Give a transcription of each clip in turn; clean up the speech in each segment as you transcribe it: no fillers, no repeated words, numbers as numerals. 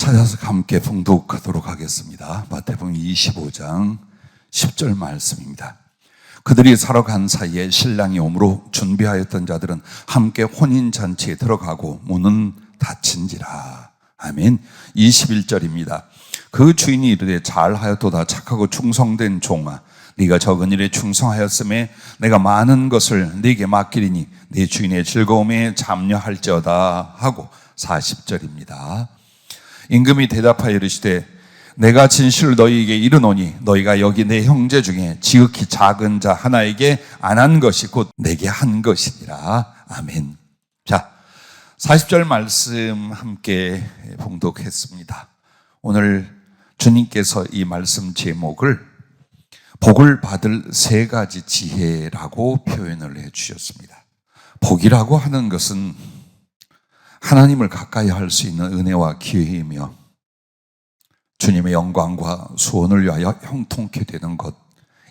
찾아서 함께 봉독하도록 하겠습니다. 마태복음 25장 10절 말씀입니다. 그들이 사러 간 사이에 신랑이 오므로 준비하였던 자들은 함께 혼인잔치에 들어가고 문은 닫힌지라. 아멘. 21절입니다. 그 주인이 이르되 잘하였도다 착하고 충성된 종아, 네가 적은 일에 충성하였음에 내가 많은 것을 네게 맡기리니 네 주인의 즐거움에 참여할지어다 하고 40절입니다. 임금이 대답하여 이르시되 내가 진실로 너희에게 이르노니 너희가 여기 내 형제 중에 지극히 작은 자 하나에게 안 한 것이 곧 내게 한 것이니라. 아멘. 자, 40절 말씀 함께 봉독했습니다. 오늘 주님께서 이 말씀 제목을 복을 받을 세 가지 지혜라고 표현을 해 주셨습니다. 복이라고 하는 것은 하나님을 가까이 할 수 있는 은혜와 기회이며 주님의 영광과 소원을 위하여 형통케 되는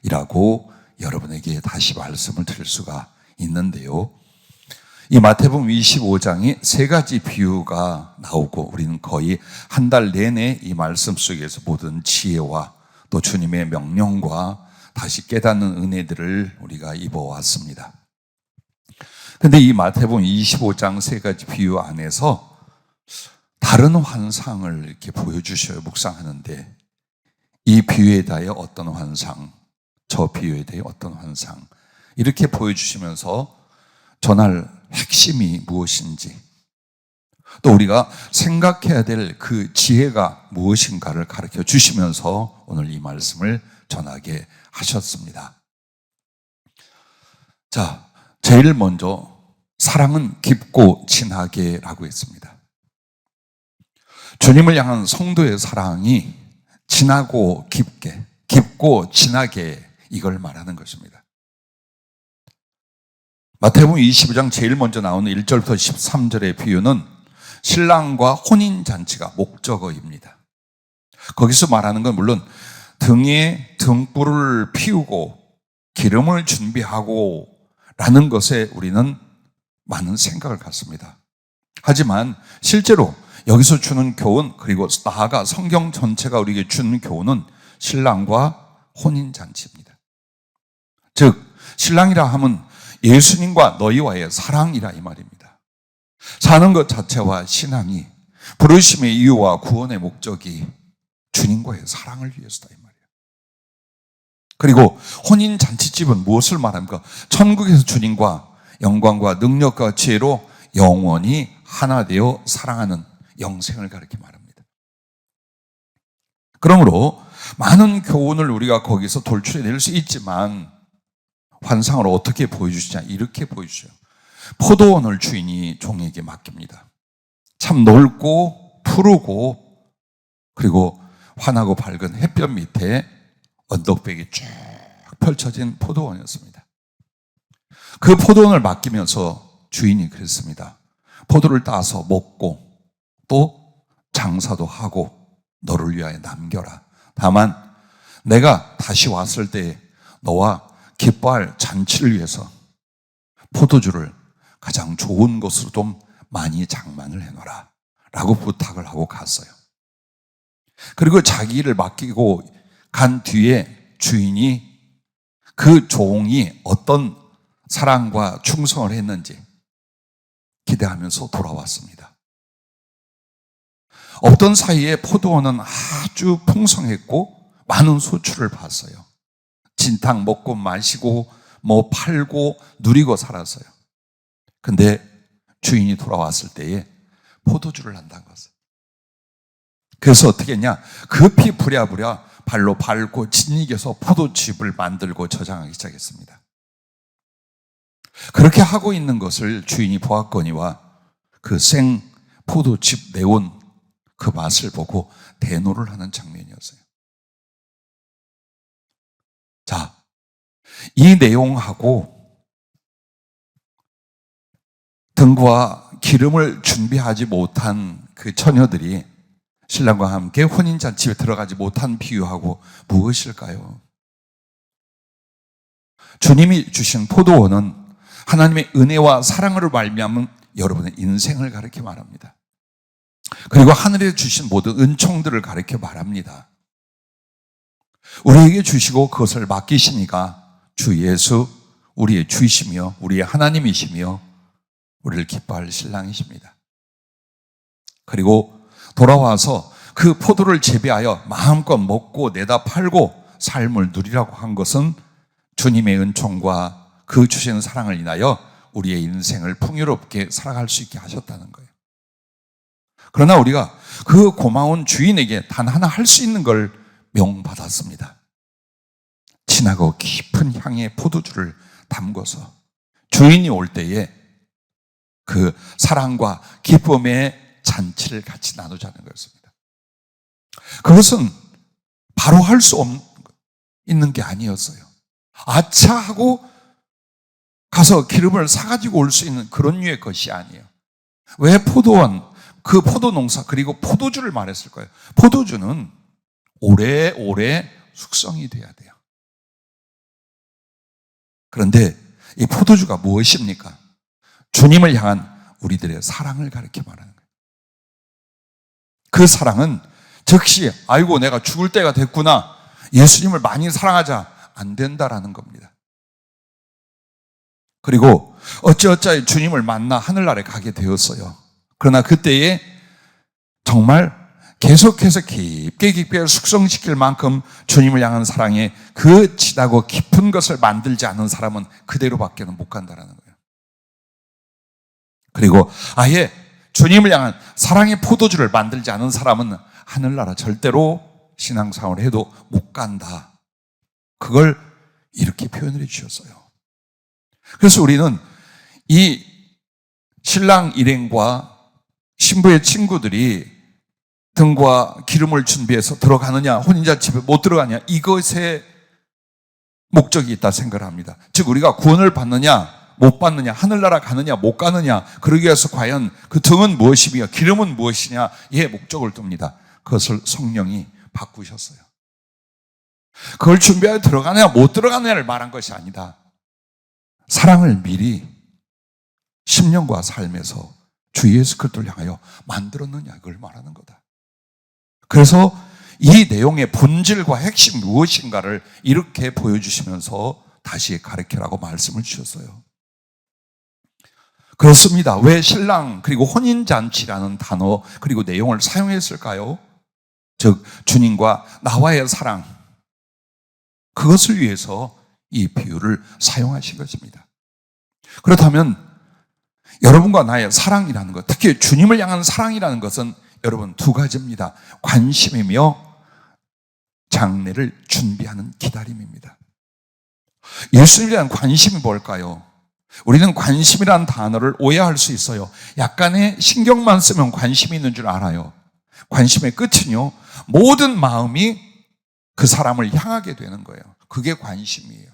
것이라고 여러분에게 다시 말씀을 드릴 수가 있는데요. 이 마태복음 25장이 세 가지 비유가 나오고 우리는 거의 한 달 내내 이 말씀 속에서 모든 지혜와 또 주님의 명령과 다시 깨닫는 은혜들을 우리가 입어왔습니다. 근데 이 마태복음 25장 세 가지 비유 안에서 다른 환상을 이렇게 보여주셔요. 묵상하는데 이 비유에 대해 어떤 환상, 저 비유에 대해 어떤 환상 이렇게 보여주시면서 전할 핵심이 무엇인지 또 우리가 생각해야 될 그 지혜가 무엇인가를 가르쳐 주시면서 오늘 이 말씀을 전하게 하셨습니다. 자, 제일 먼저 사랑은 깊고 진하게라고 했습니다. 주님을 향한 성도의 사랑이 진하고 깊게, 깊고 진하게 이걸 말하는 것입니다. 마태복음 22장 제일 먼저 나오는 1절부터 13절의 비유는 신랑과 혼인잔치가 목적어입니다. 거기서 말하는 건 물론 등에 등불을 피우고 기름을 준비하고 라는 것에 우리는 많은 생각을 갖습니다. 하지만 실제로 여기서 주는 교훈 그리고 나아가 성경 전체가 우리에게 주는 교훈은 신랑과 혼인잔치입니다. 즉 신랑이라 하면 예수님과 너희와의 사랑이라 이 말입니다. 사는 것 자체와 신앙이 부르심의 이유와 구원의 목적이 주님과의 사랑을 위해서다 이 말이에요. 그리고 혼인잔치집은 무엇을 말합니까? 천국에서 주님과 영광과 능력과 지혜로 영원히 하나 되어 사랑하는 영생을 가르쳐 말합니다. 그러므로 많은 교훈을 우리가 거기서 돌출해낼 수 있지만 환상을 어떻게 보여주시냐 이렇게 보여주셔요. 포도원을 주인이 종에게 맡깁니다. 참 넓고 푸르고 그리고 환하고 밝은 햇볕 밑에 언덕백이 쭉 펼쳐진 포도원이었습니다. 그 포도원을 맡기면서 주인이 그랬습니다. 포도를 따서 먹고 또 장사도 하고 너를 위하여 남겨라. 다만 내가 다시 왔을 때 너와 기뻐할 잔치를 위해서 포도주를 가장 좋은 것으로 좀 많이 장만을 해놔라 라고 부탁을 하고 갔어요. 그리고 자기 일을 맡기고 간 뒤에 주인이 그 종이 어떤 사랑과 충성을 했는지 기대하면서 돌아왔습니다. 없던 사이에 포도원은 아주 풍성했고 많은 소출을 봤어요. 진탕 먹고 마시고 뭐 팔고 누리고 살았어요. 근데 주인이 돌아왔을 때에 포도주를 한다는 것을. 그래서 어떻게 했냐? 급히 부랴부랴 발로 밟고 짓이겨서 포도즙을 만들고 저장하기 시작했습니다. 그렇게 하고 있는 것을 주인이 보았거니와 그 생 포도즙 내온 그 맛을 보고 대노를 하는 장면이었어요. 자, 이 내용하고 등과 기름을 준비하지 못한 그 처녀들이 신랑과 함께 혼인잔치에 들어가지 못한 비유하고 무엇일까요? 주님이 주신 포도원은 하나님의 은혜와 사랑으로 말미암은 여러분의 인생을 가르쳐 말합니다. 그리고 하늘에 주신 모든 은총들을 가리켜 말합니다. 우리에게 주시고 그것을 맡기시니까 주 예수, 우리의 주이시며 우리의 하나님이시며 우리를 기뻐할 신랑이십니다. 그리고 돌아와서 그 포도를 재배하여 마음껏 먹고 내다 팔고 삶을 누리라고 한 것은 주님의 은총과 그 주신 사랑을 인하여 우리의 인생을 풍요롭게 살아갈 수 있게 하셨다는 거예요. 그러나 우리가 그 고마운 주인에게 단 하나 할 수 있는 걸 명받았습니다. 진하고 깊은 향의 포도주를 담궈서 주인이 올 때에 그 사랑과 기쁨의 잔치를 같이 나누자는 것입니다. 그것은 바로 할 수 있는 게 아니었어요. 아차 하고 가서 기름을 사가지고 올 수 있는 그런 류의 것이 아니에요. 왜 포도원, 그 포도 농사, 그리고 포도주를 말했을 거예요. 포도주는 오래오래 숙성이 돼야 돼요. 그런데 이 포도주가 무엇입니까? 주님을 향한 우리들의 사랑을 가리켜 말하는 거예요. 그 사랑은 즉시 아이고 내가 죽을 때가 됐구나, 예수님을 많이 사랑하자, 안 된다라는 겁니다. 그리고 어찌어찌 주님을 만나 하늘나라에 가게 되었어요. 그러나 그때에 정말 계속해서 깊게 숙성시킬 만큼 주님을 향한 사랑에 그 진하고 깊은 것을 만들지 않은 사람은 그대로밖에는 못 간다는 거예요. 그리고 아예 주님을 향한 사랑의 포도주를 만들지 않은 사람은 하늘나라 절대로 신앙생활을 해도 못 간다. 그걸 이렇게 표현을 해 주셨어요. 그래서 우리는 이 신랑 일행과 신부의 친구들이 등과 기름을 준비해서 들어가느냐, 혼인잔치집에 못 들어가느냐, 이것에 목적이 있다 생각을 합니다. 즉 우리가 구원을 받느냐 못 받느냐, 하늘나라 가느냐 못 가느냐, 그러기 위해서 과연 그 등은 무엇이며 기름은 무엇이냐에 목적을 둡니다. 그것을 성령이 바꾸셨어요. 그걸 준비하여 들어가느냐 못 들어가느냐를 말한 것이 아니다. 사랑을 미리 10년과 삶에서 주 예수 그리스도를 향하여 만들었느냐, 그걸 말하는 거다. 그래서 이 내용의 본질과 핵심 무엇인가를 이렇게 보여주시면서 다시 가르치라고 말씀을 주셨어요. 그렇습니다. 왜 신랑 그리고 혼인잔치라는 단어 그리고 내용을 사용했을까요? 즉 주님과 나와의 사랑, 그것을 위해서 이 비유를 사용하신 것입니다. 그렇다면 여러분과 나의 사랑이라는 것, 특히 주님을 향한 사랑이라는 것은 여러분 두 가지입니다. 관심이며 장례를 준비하는 기다림입니다. 예수님에 대한 관심이 뭘까요? 우리는 관심이라는 단어를 오해할 수 있어요. 약간의 신경만 쓰면 관심이 있는 줄 알아요. 관심의 끝은요, 모든 마음이 그 사람을 향하게 되는 거예요. 그게 관심이에요.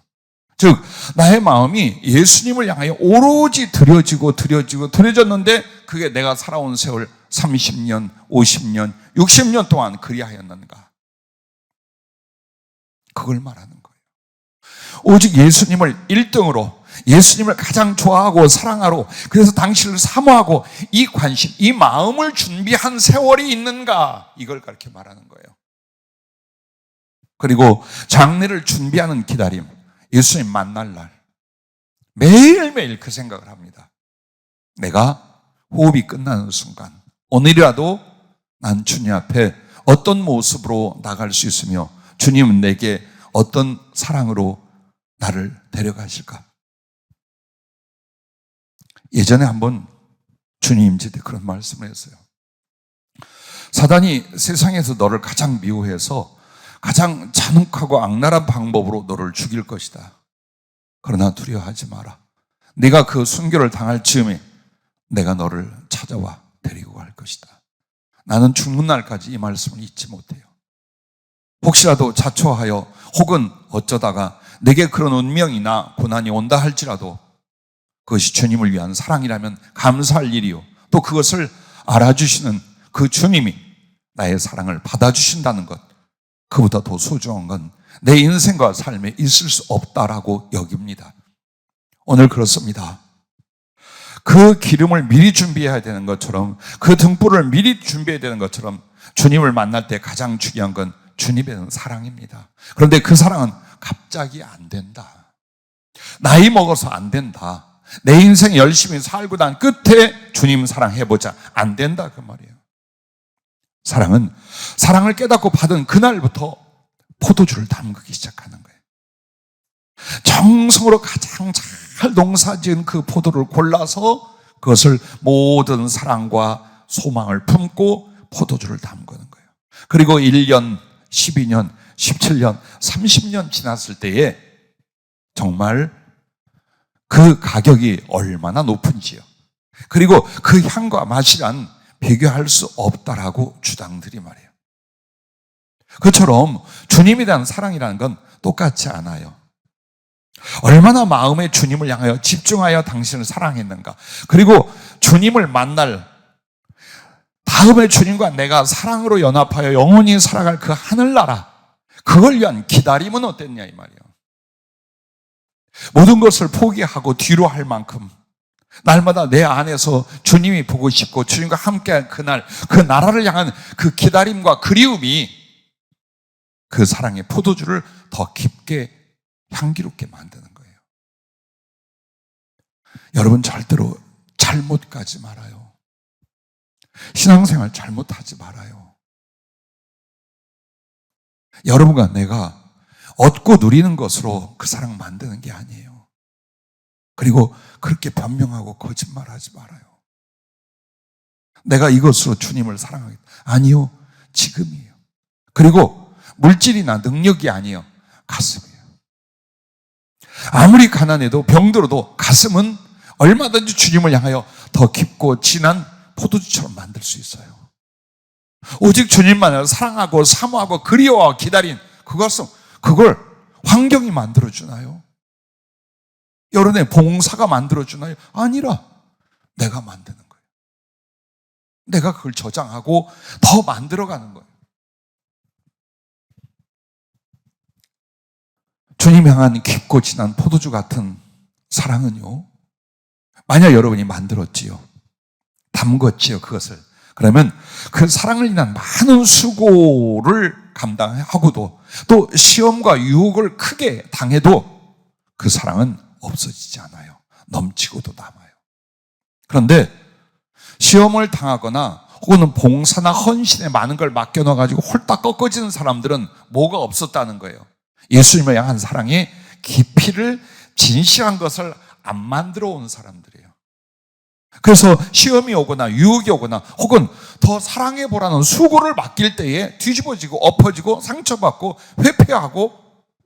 즉 나의 마음이 예수님을 향하여 오로지 들여졌는데 그게 내가 살아온 세월 30년, 50년, 60년 동안 그리하였는가, 그걸 말하는 거예요. 오직 예수님을 1등으로, 예수님을 가장 좋아하고 사랑하고 그래서 당신을 사모하고 이 관심, 이 마음을 준비한 세월이 있는가, 이걸 그렇게 말하는 거예요. 그리고 장례를 준비하는 기다림, 예수님 만날 날 매일매일 그 생각을 합니다. 내가 호흡이 끝나는 순간 오늘이라도 난 주님 앞에 어떤 모습으로 나갈 수 있으며 주님은 내게 어떤 사랑으로 나를 데려가실까. 예전에 한번 주님 제 때 그런 말씀을 했어요. 사단이 세상에서 너를 가장 미워해서 가장 잔혹하고 악랄한 방법으로 너를 죽일 것이다. 그러나 두려워하지 마라. 네가 그 순교를 당할 즈음에 내가 너를 찾아와 데리고 갈 것이다. 나는 죽는 날까지 이 말씀을 잊지 못해요. 혹시라도 자초하여 혹은 어쩌다가 내게 그런 운명이나 고난이 온다 할지라도 그것이 주님을 위한 사랑이라면 감사할 일이요, 또 그것을 알아주시는 그 주님이 나의 사랑을 받아주신다는 것, 그보다 더 소중한 건 내 인생과 삶에 있을 수 없다라고 여깁니다. 오늘 그렇습니다. 그 기름을 미리 준비해야 되는 것처럼, 그 등불을 미리 준비해야 되는 것처럼 주님을 만날 때 가장 중요한 건 주님에 대한 사랑입니다. 그런데 그 사랑은 갑자기 안 된다. 나이 먹어서 안 된다. 내 인생 열심히 살고 난 끝에 주님 사랑해보자. 안 된다 그 말이에요. 사랑은 사랑을 깨닫고 받은 그날부터 포도주를 담그기 시작하는 거예요. 정성으로 가장 잘 농사지은 그 포도를 골라서 그것을 모든 사랑과 소망을 품고 포도주를 담그는 거예요. 그리고 1년, 12년, 17년, 30년 지났을 때에 정말 그 가격이 얼마나 높은지요. 그리고 그 향과 맛이란 비교할 수 없다라고 주장들이 말해요. 그처럼 주님에 대한 사랑이라는 건 똑같지 않아요. 얼마나 마음에 주님을 향하여 집중하여 당신을 사랑했는가. 그리고 주님을 만날 다음에 주님과 내가 사랑으로 연합하여 영원히 살아갈 그 하늘나라, 그걸 위한 기다림은 어땠냐 이 말이에요. 모든 것을 포기하고 뒤로 할 만큼 날마다 내 안에서 주님이 보고 싶고 주님과 함께한 그날, 그 나라를 향한 그 기다림과 그리움이 그 사랑의 포도주를 더 깊게 향기롭게 만드는 거예요. 여러분 절대로 잘못 가지 말아요. 신앙생활 잘못하지 말아요. 여러분과 내가 얻고 누리는 것으로 그 사랑 만드는 게 아니에요. 그리고 그렇게 변명하고 거짓말하지 말아요. 내가 이것으로 주님을 사랑하겠다. 아니요, 지금이에요. 그리고 물질이나 능력이 아니에요. 가슴이에요. 아무리 가난해도 병들어도 가슴은 얼마든지 주님을 향하여 더 깊고 진한 포도주처럼 만들 수 있어요. 오직 주님만을 사랑하고 사모하고 그리워하고 기다린 그걸 환경이 만들어주나요? 여러분의 봉사가 만들어주나요? 아니라 내가 만드는 거예요. 내가 그걸 저장하고 더 만들어가는 거예요. 주님 향한 깊고 진한 포도주 같은 사랑은요, 만약 여러분이 만들었지요, 담궜지요 그것을, 그러면 그 사랑을 인한 많은 수고를 감당하고도 또 시험과 유혹을 크게 당해도 그 사랑은 없어지지 않아요. 넘치고도 남아요. 그런데 시험을 당하거나 혹은 봉사나 헌신에 많은 걸 맡겨놔가지고 홀딱 꺾어지는 사람들은 뭐가 없었다는 거예요. 예수님을 향한 사랑의 깊이를, 진실한 것을 안 만들어 온 사람들이에요. 그래서 시험이 오거나 유혹이 오거나 혹은 더 사랑해보라는 수고를 맡길 때에 뒤집어지고 엎어지고 상처받고 회피하고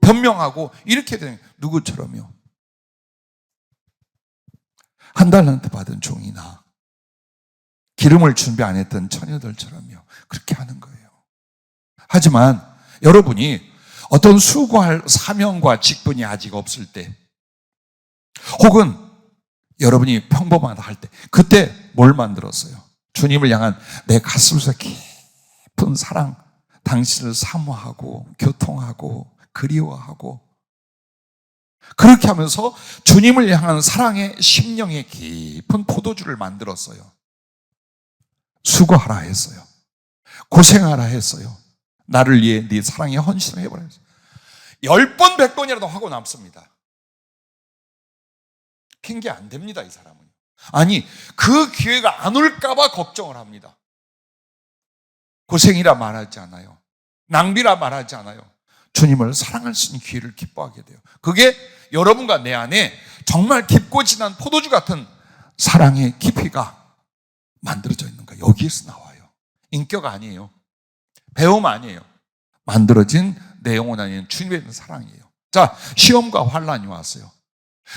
변명하고 이렇게 되는, 누구처럼요? 한 달란트 받은 종이나 기름을 준비 안 했던 처녀들처럼요. 그렇게 하는 거예요. 하지만 여러분이 어떤 수고할 사명과 직분이 아직 없을 때, 혹은 여러분이 평범하다 할 때, 그때 뭘 만들었어요? 주님을 향한 내 가슴에서 깊은 사랑, 당신을 사모하고 교통하고 그리워하고, 그렇게 하면서 주님을 향한 사랑의 심령의 깊은 포도주를 만들었어요. 수고하라 했어요. 고생하라 했어요. 나를 위해 네 사랑에 헌신을 해보라 했어요. 10번 100번이라도 하고 남습니다. 핑계 안 됩니다, 이 사람은. 아니, 그 기회가 안 올까 봐 걱정을 합니다. 고생이라 말하지 않아요. 낭비라 말하지 않아요. 주님을 사랑할 수 있는 기회를 기뻐하게 돼요. 그게 여러분과 내 안에 정말 깊고 진한 포도주 같은 사랑의 깊이가 만들어져 있는 거예요. 여기에서 나와요. 인격 아니에요. 배움 아니에요. 만들어진 내 영혼 안에는 주님에 대한 사랑이에요. 자, 시험과 환란이 왔어요.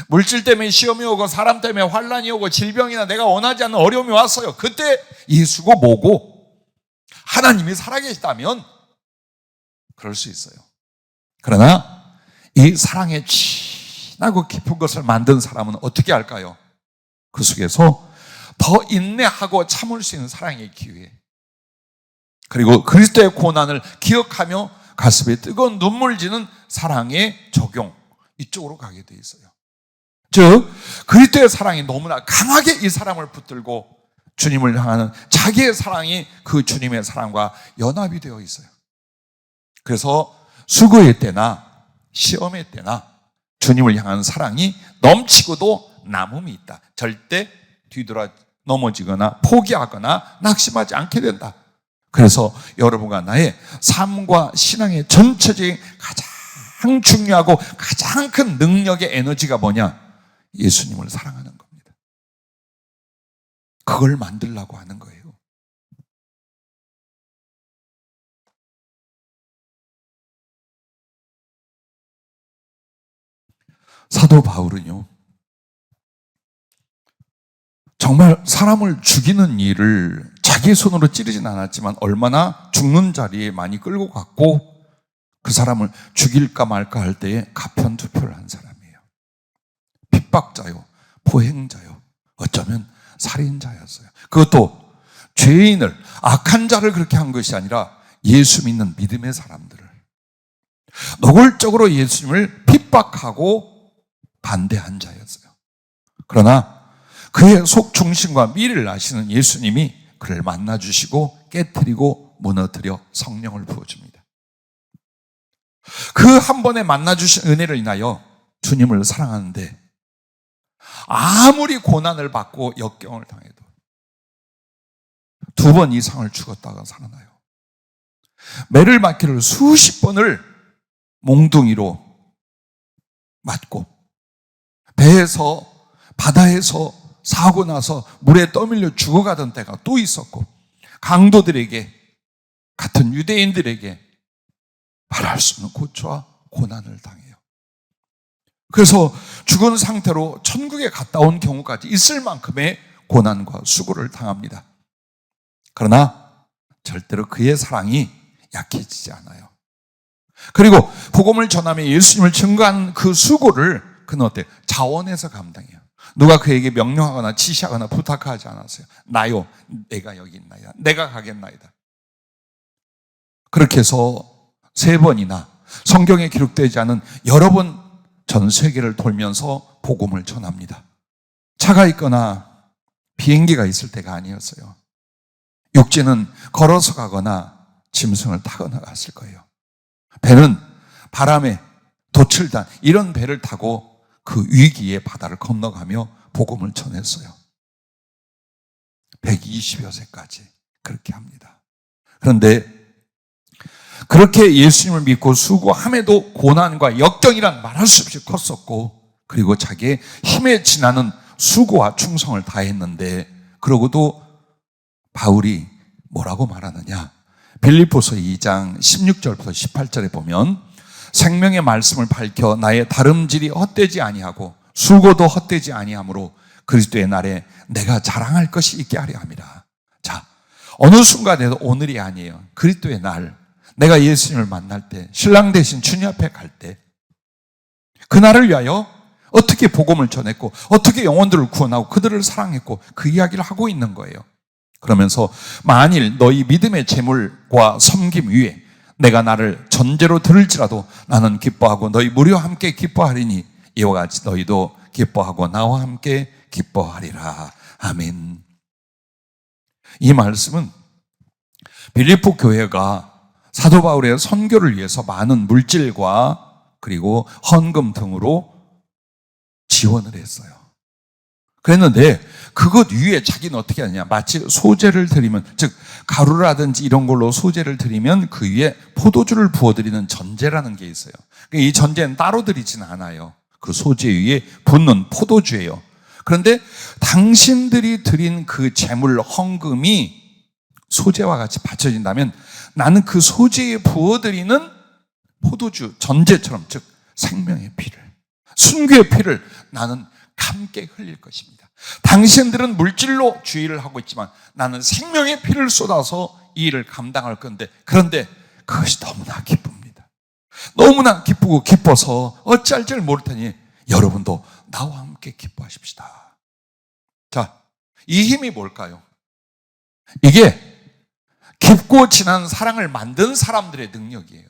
물질 때문에 시험이 오고 사람 때문에 환란이 오고 질병이나 내가 원하지 않는 어려움이 왔어요. 그때 예수고 뭐고 하나님이 살아계시다면 그럴 수 있어요. 그러나 이 사랑에 진하고 깊은 것을 만든 사람은 어떻게 할까요? 그 속에서 더 인내하고 참을 수 있는 사랑의 기회, 그리고 그리스도의 고난을 기억하며 가슴에 뜨거운 눈물 지는 사랑의 적용, 이쪽으로 가게 돼 있어요. 즉 그리스도의 사랑이 너무나 강하게 이 사람을 붙들고 주님을 향하는 자기의 사랑이 그 주님의 사랑과 연합이 되어 있어요. 그래서 수고의 때나 시험의 때나 주님을 향한 사랑이 넘치고도 남음이 있다. 절대 뒤돌아 넘어지거나 포기하거나 낙심하지 않게 된다. 그래서 여러분과 나의 삶과 신앙의 전체적인 가장 중요하고 가장 큰 능력의 에너지가 뭐냐? 예수님을 사랑하는 겁니다. 그걸 만들려고 하는 거예요. 사도 바울은요, 정말 사람을 죽이는 일을 자기 손으로 찌르진 않았지만 얼마나 죽는 자리에 많이 끌고 갔고 그 사람을 죽일까 말까 할 때에 가편투표를 한 사람이에요. 핍박자요, 포행자요, 어쩌면 살인자였어요. 그것도 죄인을, 악한 자를 그렇게 한 것이 아니라 예수 믿는 믿음의 사람들을 노골적으로 예수님을 핍박하고 반대한 자였어요. 그러나 그의 속 중심과 미래를 아시는 예수님이 그를 만나주시고 깨트리고 무너뜨려 성령을 부어줍니다. 그 한 번에 만나주신 은혜를 인하여 주님을 사랑하는데 아무리 고난을 받고 역경을 당해도 2번 이상을 죽었다가 살아나요. 매를 맞기를 수십 번을 몽둥이로 맞고 배에서 바다에서 사고 나서 물에 떠밀려 죽어가던 때가 또 있었고 강도들에게 같은 유대인들에게 말할 수 없는 고초와 고난을 당해요. 그래서 죽은 상태로 천국에 갔다 온 경우까지 있을 만큼의 고난과 수고를 당합니다. 그러나 절대로 그의 사랑이 약해지지 않아요. 그리고 복음을 전하며 예수님을 증거하는 그 수고를 그는 어때요? 자원해서 감당해요. 누가 그에게 명령하거나 지시하거나 부탁하지 않았어요. 나요, 내가 여기 있나이다. 내가 가겠나이다. 그렇게 해서 3번이나 성경에 기록되지 않은 여러 번 전 세계를 돌면서 복음을 전합니다. 차가 있거나 비행기가 있을 때가 아니었어요. 육지는 걸어서 가거나 짐승을 타거나 갔을 거예요. 배는 바람에 도출단 이런 배를 타고 그 위기의 바다를 건너가며 복음을 전했어요. 120여 세까지 그렇게 합니다. 그런데 그렇게 예수님을 믿고 수고함에도 고난과 역경이란 말할 수 없이 컸었고 그리고 자기의 힘에 지나는 수고와 충성을 다했는데 그러고도 바울이 뭐라고 말하느냐? 빌립보서 2장 16절부터 18절에 보면 생명의 말씀을 밝혀 나의 다름질이 헛되지 아니하고 수고도 헛되지 아니하므로 그리스도의 날에 내가 자랑할 것이 있게 하려 함이라. 자, 어느 순간에도 오늘이 아니에요. 그리스도의 날, 내가 예수님을 만날 때, 신랑 대신 주님 앞에 갈 때, 그날을 위하여 어떻게 복음을 전했고 어떻게 영혼들을 구원하고 그들을 사랑했고 그 이야기를 하고 있는 거예요. 그러면서 만일 너희 믿음의 재물과 섬김 위에 내가 나를 전제로 들을지라도 나는 기뻐하고 너희 무리와 함께 기뻐하리니 이와 같이 너희도 기뻐하고 나와 함께 기뻐하리라. 아멘. 이 말씀은 빌립보 교회가 사도 바울의 선교를 위해서 많은 물질과 그리고 헌금 등으로 지원을 했어요. 그랬는데 그것 위에 자기는 어떻게 하느냐? 마치 소재를 드리면, 즉 가루라든지 이런 걸로 소재를 드리면 그 위에 포도주를 부어드리는 전제라는 게 있어요. 이 전제는 따로 드리지는 않아요. 그 소재 위에 붓는 포도주예요. 그런데 당신들이 드린 그 재물 헌금이 소재와 같이 받쳐진다면 나는 그 소재에 부어드리는 포도주 전제처럼, 즉 생명의 피를, 순교의 피를 나는 함께 흘릴 것입니다. 당신들은 물질로 주의를 하고 있지만 나는 생명의 피를 쏟아서 이 일을 감당할 건데, 그런데 그것이 너무나 기쁩니다. 너무나 기쁘고 기뻐서 어찌할 줄 모를 테니 여러분도 나와 함께 기뻐하십시다. 자, 이 힘이 뭘까요? 이게 깊고 진한 사랑을 만든 사람들의 능력이에요.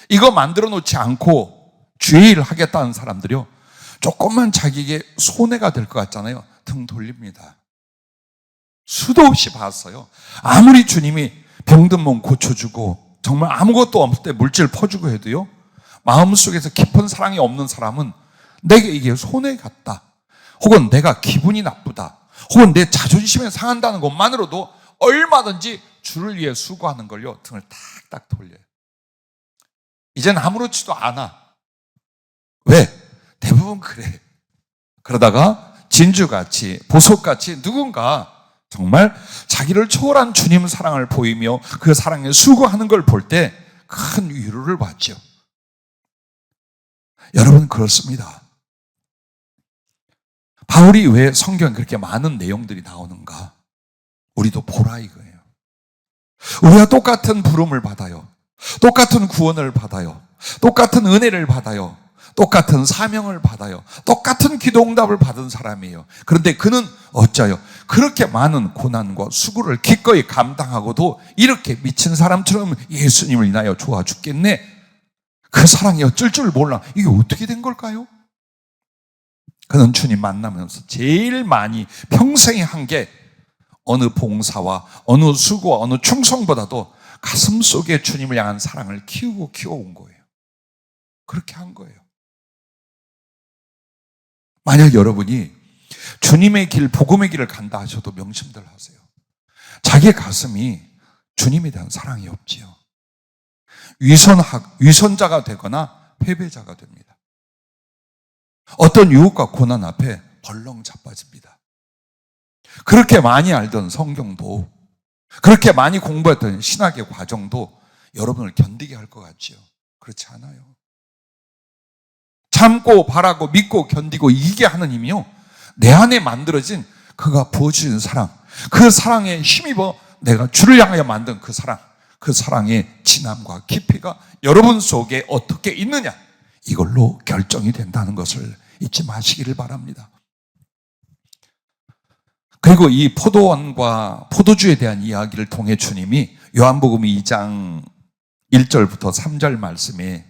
이거 만들어 놓지 않고 주의 일을 하겠다는 사람들이요, 조금만 자기에게 손해가 될 것 같잖아요. 등 돌립니다. 수도 없이 봤어요. 아무리 주님이 병든 몸 고쳐주고 정말 아무것도 없을 때 물질 퍼주고 해도요, 마음속에서 깊은 사랑이 없는 사람은 내게 이게 손해 같다, 혹은 내가 기분이 나쁘다, 혹은 내 자존심이 상한다는 것만으로도 얼마든지 주를 위해 수고하는 걸요, 등을 탁탁 돌려요. 이젠 아무렇지도 않아. 왜? 대부분 그래. 그러다가 진주같이, 보석같이 누군가 정말 자기를 초월한 주님 사랑을 보이며 그 사랑에 수고하는 걸 볼 때 큰 위로를 받죠. 여러분, 그렇습니다. 바울이 왜 성경에 그렇게 많은 내용들이 나오는가? 우리도 보라 이거예요. 우리가 똑같은 부름을 받아요. 똑같은 구원을 받아요. 똑같은 은혜를 받아요. 똑같은 사명을 받아요. 똑같은 기도응답을 받은 사람이에요. 그런데 그는 어쩌요? 그렇게 많은 고난과 수고를 기꺼이 감당하고도 이렇게 미친 사람처럼 예수님을 인하여 좋아 죽겠네, 그 사랑이 어쩔 줄 몰라. 이게 어떻게 된 걸까요? 그는 주님 만나면서 제일 많이 평생에 한 게 어느 봉사와 어느 수고와 어느 충성보다도 가슴속에 주님을 향한 사랑을 키워온 거예요. 그렇게 한 거예요. 만약 여러분이 주님의 길, 복음의 길을 간다 하셔도 명심들 하세요. 자기 가슴이 주님에 대한 사랑이 없지요. 위선자가 되거나 패배자가 됩니다. 어떤 유혹과 고난 앞에 벌렁 자빠집니다. 그렇게 많이 알던 성경도, 그렇게 많이 공부했던 신학의 과정도 여러분을 견디게 할 것 같지요? 그렇지 않아요. 참고 바라고 믿고 견디고 이게 하느님이요, 내 안에 만들어진 그가 부어주는 사랑, 그 사랑에 힘입어 내가 주를 향하여 만든 그 사랑, 그 사랑의 진함과 깊이가 여러분 속에 어떻게 있느냐, 이걸로 결정이 된다는 것을 잊지 마시기를 바랍니다. 그리고 이 포도원과 포도주에 대한 이야기를 통해 주님이 요한복음 2장 1절부터 3절 말씀에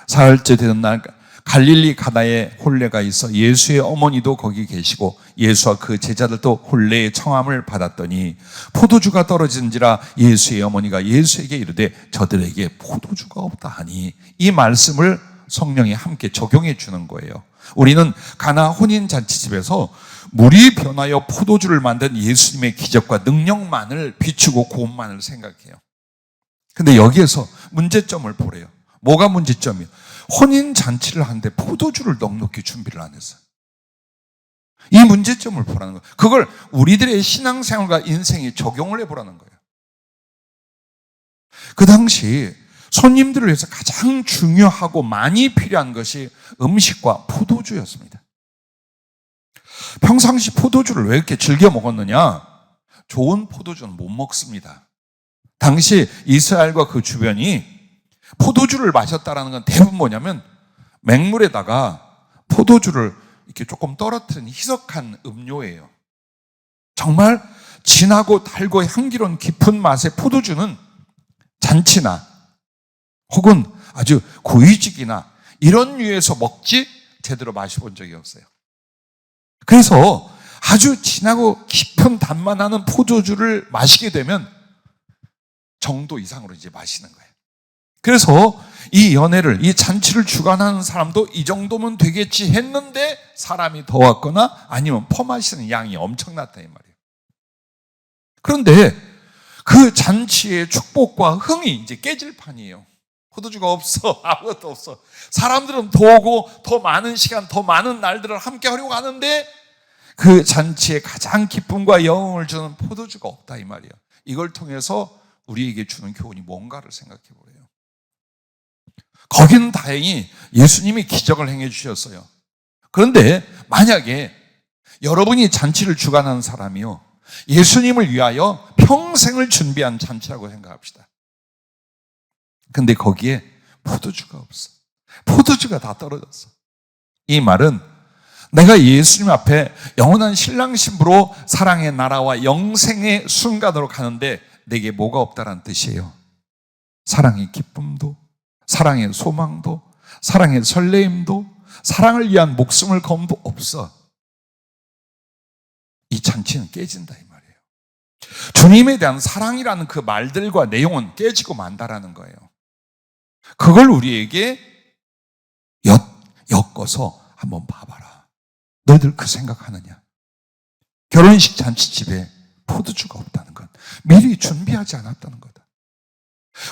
사흘째 되는 날 갈릴리 가나에 혼례가 있어 예수의 어머니도 거기 계시고 예수와 그 제자들도 혼례의 청함을 받았더니 포도주가 떨어진지라 예수의 어머니가 예수에게 이르되 저들에게 포도주가 없다 하니, 이 말씀을 성령이 함께 적용해 주는 거예요. 우리는 가나 혼인잔치집에서 물이 변하여 포도주를 만든 예수님의 기적과 능력만을 비추고 고음만을 생각해요. 근데 여기에서 문제점을 보래요. 뭐가 문제점이에요? 혼인잔치를 하는데 포도주를 넉넉히 준비를 안 했어요. 이 문제점을 보라는 거예요. 그걸 우리들의 신앙생활과 인생에 적용을 해보라는 거예요. 그 당시 손님들을 위해서 가장 중요하고 많이 필요한 것이 음식과 포도주였습니다. 평상시 포도주를 왜 이렇게 즐겨 먹었느냐? 좋은 포도주는 못 먹습니다. 당시 이스라엘과 그 주변이 포도주를 마셨다라는 건 대부분 뭐냐면 맹물에다가 포도주를 이렇게 조금 떨어뜨린 희석한 음료예요. 정말 진하고 달고 향기로운 깊은 맛의 포도주는 잔치나 혹은 아주 고위직이나 이런 류에서 먹지 제대로 마셔본 적이 없어요. 그래서 아주 진하고 깊은 단맛 나는 포도주를 마시게 되면 정도 이상으로 이제 마시는 거예요. 그래서 이 연회를, 이 잔치를 주관하는 사람도 이 정도면 되겠지 했는데 사람이 더 왔거나 아니면 퍼마시는 양이 엄청났다 이 말이에요. 그런데 그 잔치의 축복과 흥이 이제 깨질 판이에요. 포도주가 없어. 아무것도 없어. 사람들은 더 오고 더 많은 시간, 더 많은 날들을 함께 하려고 하는데 그 잔치에 가장 기쁨과 영광을 주는 포도주가 없다 이 말이에요. 이걸 통해서 우리에게 주는 교훈이 뭔가를 생각해 보래요. 거기는 다행히 예수님이 기적을 행해 주셨어요. 그런데 만약에 여러분이 잔치를 주관하는 사람이요, 예수님을 위하여 평생을 준비한 잔치라고 생각합시다. 근데 거기에 포도주가 없어. 포도주가 다 떨어졌어. 이 말은 내가 예수님 앞에 영원한 신랑 신부로 사랑의 나라와 영생의 순간으로 가는데 내게 뭐가 없다라는 뜻이에요. 사랑의 기쁨도, 사랑의 소망도, 사랑의 설레임도, 사랑을 위한 목숨을 건도 없어. 이 잔치는 깨진다 이 말이에요. 주님에 대한 사랑이라는 그 말들과 내용은 깨지고 만다라는 거예요. 그걸 우리에게 엮어서 한번 봐봐라. 너희들 그 생각하느냐? 결혼식 잔치집에 포도주가 없다는 건 미리 준비하지 않았다는 거다.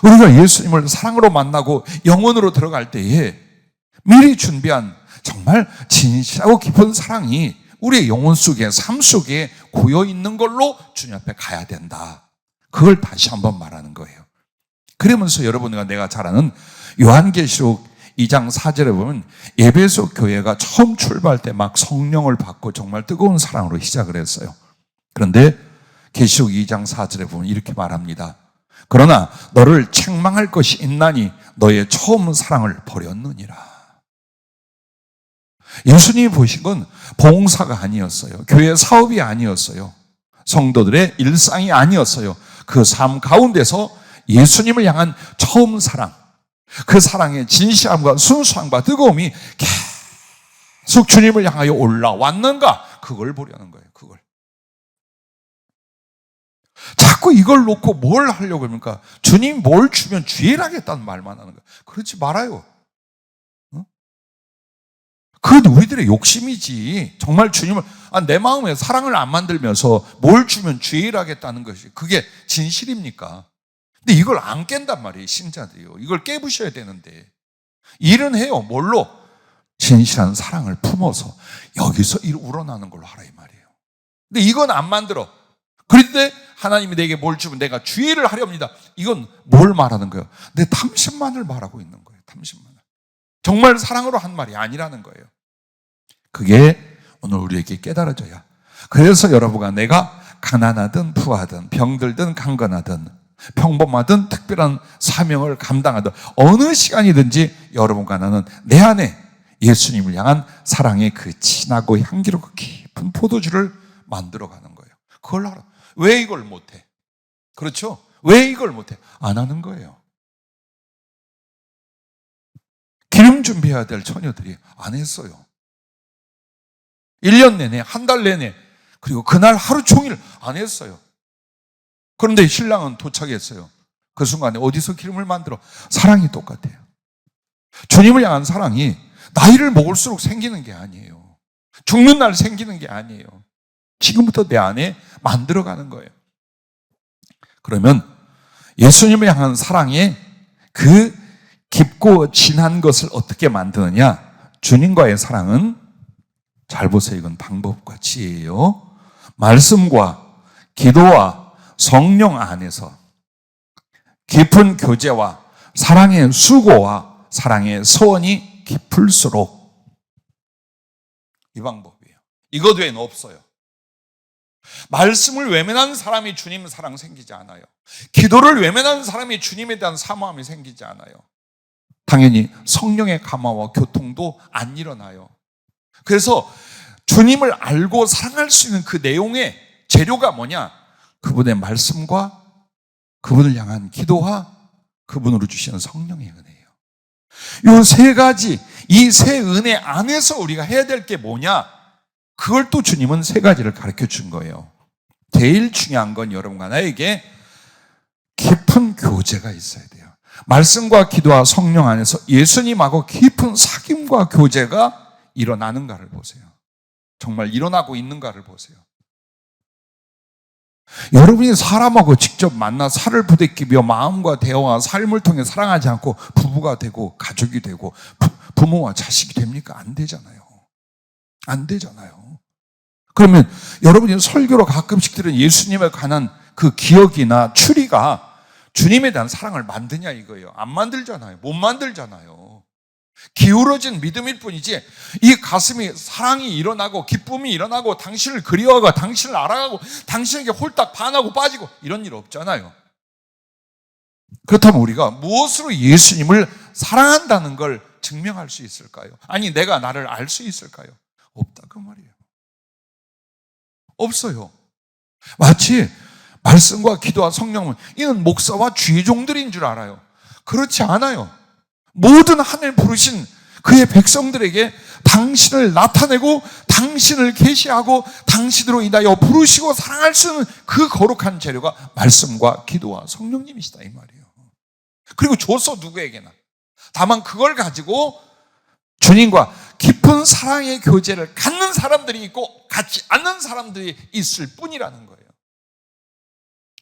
우리가 예수님을 사랑으로 만나고 영원으로 들어갈 때에 미리 준비한 정말 진실하고 깊은 사랑이 우리의 영혼 속에, 삶 속에 고여 있는 걸로 주님 앞에 가야 된다. 그걸 다시 한번 말하는 거예요. 그러면서 여러분과 내가 잘 아는 요한계시록 2장 4절에 보면 에베소 교회가 처음 출발할 때 막 성령을 받고 정말 뜨거운 사랑으로 시작을 했어요. 그런데 계시록 2장 4절에 보면 이렇게 말합니다. 그러나 너를 책망할 것이 있나니 너의 처음 사랑을 버렸느니라. 예수님이 보신 건 봉사가 아니었어요. 교회 사업이 아니었어요. 성도들의 일상이 아니었어요. 그 삶 가운데서 예수님을 향한 처음 사랑, 그 사랑의 진실함과 순수함과 뜨거움이 계속 주님을 향하여 올라왔는가? 그걸 보려는 거예요. 그걸. 자꾸 이걸 놓고 뭘 하려고 합니까? 주님 뭘 주면 주일하겠다는 말만 하는 거예요. 그렇지 말아요. 그건 우리들의 욕심이지. 정말 주님을 내 마음에 사랑을 안 만들면서 뭘 주면 주일하겠다는 것이 그게 진실입니까? 근데 이걸 안 깬단 말이에요. 신자들이요. 이걸 깨부셔야 되는데 일은 해요. 뭘로? 진실한 사랑을 품어서 여기서 우러나는 걸로 하라 이 말이에요. 근데 이건 안 만들어. 그런데 하나님이 내게 뭘 주면 내가 주의를 하렵니다. 이건 뭘 말하는 거예요? 내 탐심만을 말하고 있는 거예요. 탐심만을. 정말 사랑으로 한 말이 아니라는 거예요. 그게 오늘 우리에게 깨달아져야. 그래서 여러분과 내가 가난하든 부하든 병들든 강건하든 평범하든 특별한 사명을 감당하든 어느 시간이든지 여러분과 나는 내 안에 예수님을 향한 사랑의 그 진하고 향기롭고 깊은 포도주를 만들어가는 거예요. 그걸 알아. 왜 이걸 못해? 그렇죠? 왜 이걸 못해? 안 하는 거예요. 기름 준비해야 될 처녀들이 안 했어요. 1년 내내, 한 달 내내, 그리고 그날 하루 종일 안 했어요. 그런데 신랑은 도착했어요. 그 순간에 어디서 기름을 만들어? 사랑이 똑같아요. 주님을 향한 사랑이 나이를 먹을수록 생기는 게 아니에요. 죽는 날 생기는 게 아니에요. 지금부터 내 안에 만들어가는 거예요. 그러면 예수님을 향한 사랑의 그 깊고 진한 것을 어떻게 만드느냐? 주님과의 사랑은 잘 보세요. 이건 방법과 지혜예요. 말씀과 기도와 성령 안에서 깊은 교제와 사랑의 수고와 사랑의 소원이 깊을수록 이 방법이에요. 이것 외에는 없어요. 말씀을 외면하는 사람이 주님 사랑 생기지 않아요. 기도를 외면하는 사람이 주님에 대한 사모함이 생기지 않아요. 당연히 성령의 감화와 교통도 안 일어나요. 그래서 주님을 알고 사랑할 수 있는 그 내용의 재료가 뭐냐? 그분의 말씀과 그분을 향한 기도와 그분으로 주시는 성령의 은혜예요. 이 세 가지, 이 세 은혜 안에서 우리가 해야 될 게 뭐냐? 그걸 또 주님은 세 가지를 가르쳐 준 거예요. 제일 중요한 건 여러분과 나에게 깊은 교제가 있어야 돼요. 말씀과 기도와 성령 안에서 예수님하고 깊은 사귐과 교제가 일어나는가를 보세요. 정말 일어나고 있는가를 보세요. 여러분이 사람하고 직접 만나 살을 부대끼며 마음과 대화와 삶을 통해 사랑하지 않고 부부가 되고 가족이 되고 부모와 자식이 됩니까? 안 되잖아요. 안 되잖아요. 그러면 여러분이 설교로 가끔씩 들은 예수님에 관한 그 기억이나 추리가 주님에 대한 사랑을 만드냐 이거예요. 안 만들잖아요. 못 만들잖아요. 기울어진 믿음일 뿐이지 이 가슴이 사랑이 일어나고 기쁨이 일어나고 당신을 그리워하고 당신을 알아가고 당신에게 홀딱 반하고 빠지고 이런 일 없잖아요. 그렇다면 우리가 무엇으로 예수님을 사랑한다는 걸 증명할 수 있을까요? 아니 내가 나를 알 수 있을까요? 없다 그 말이에요. 없어요. 마치 말씀과 기도와 성령은 이는 목사와 주의종들인 줄 알아요. 그렇지 않아요. 모든 하늘 부르신 그의 백성들에게 당신을 나타내고 당신을 계시하고 당신으로 인하여 부르시고 사랑할 수 있는 그 거룩한 재료가 말씀과 기도와 성령님이시다 이 말이에요. 그리고 줘서 누구에게나. 다만 그걸 가지고 주님과 깊은 사랑의 교제를 갖는 사람들이 있고 갖지 않는 사람들이 있을 뿐이라는 거예요.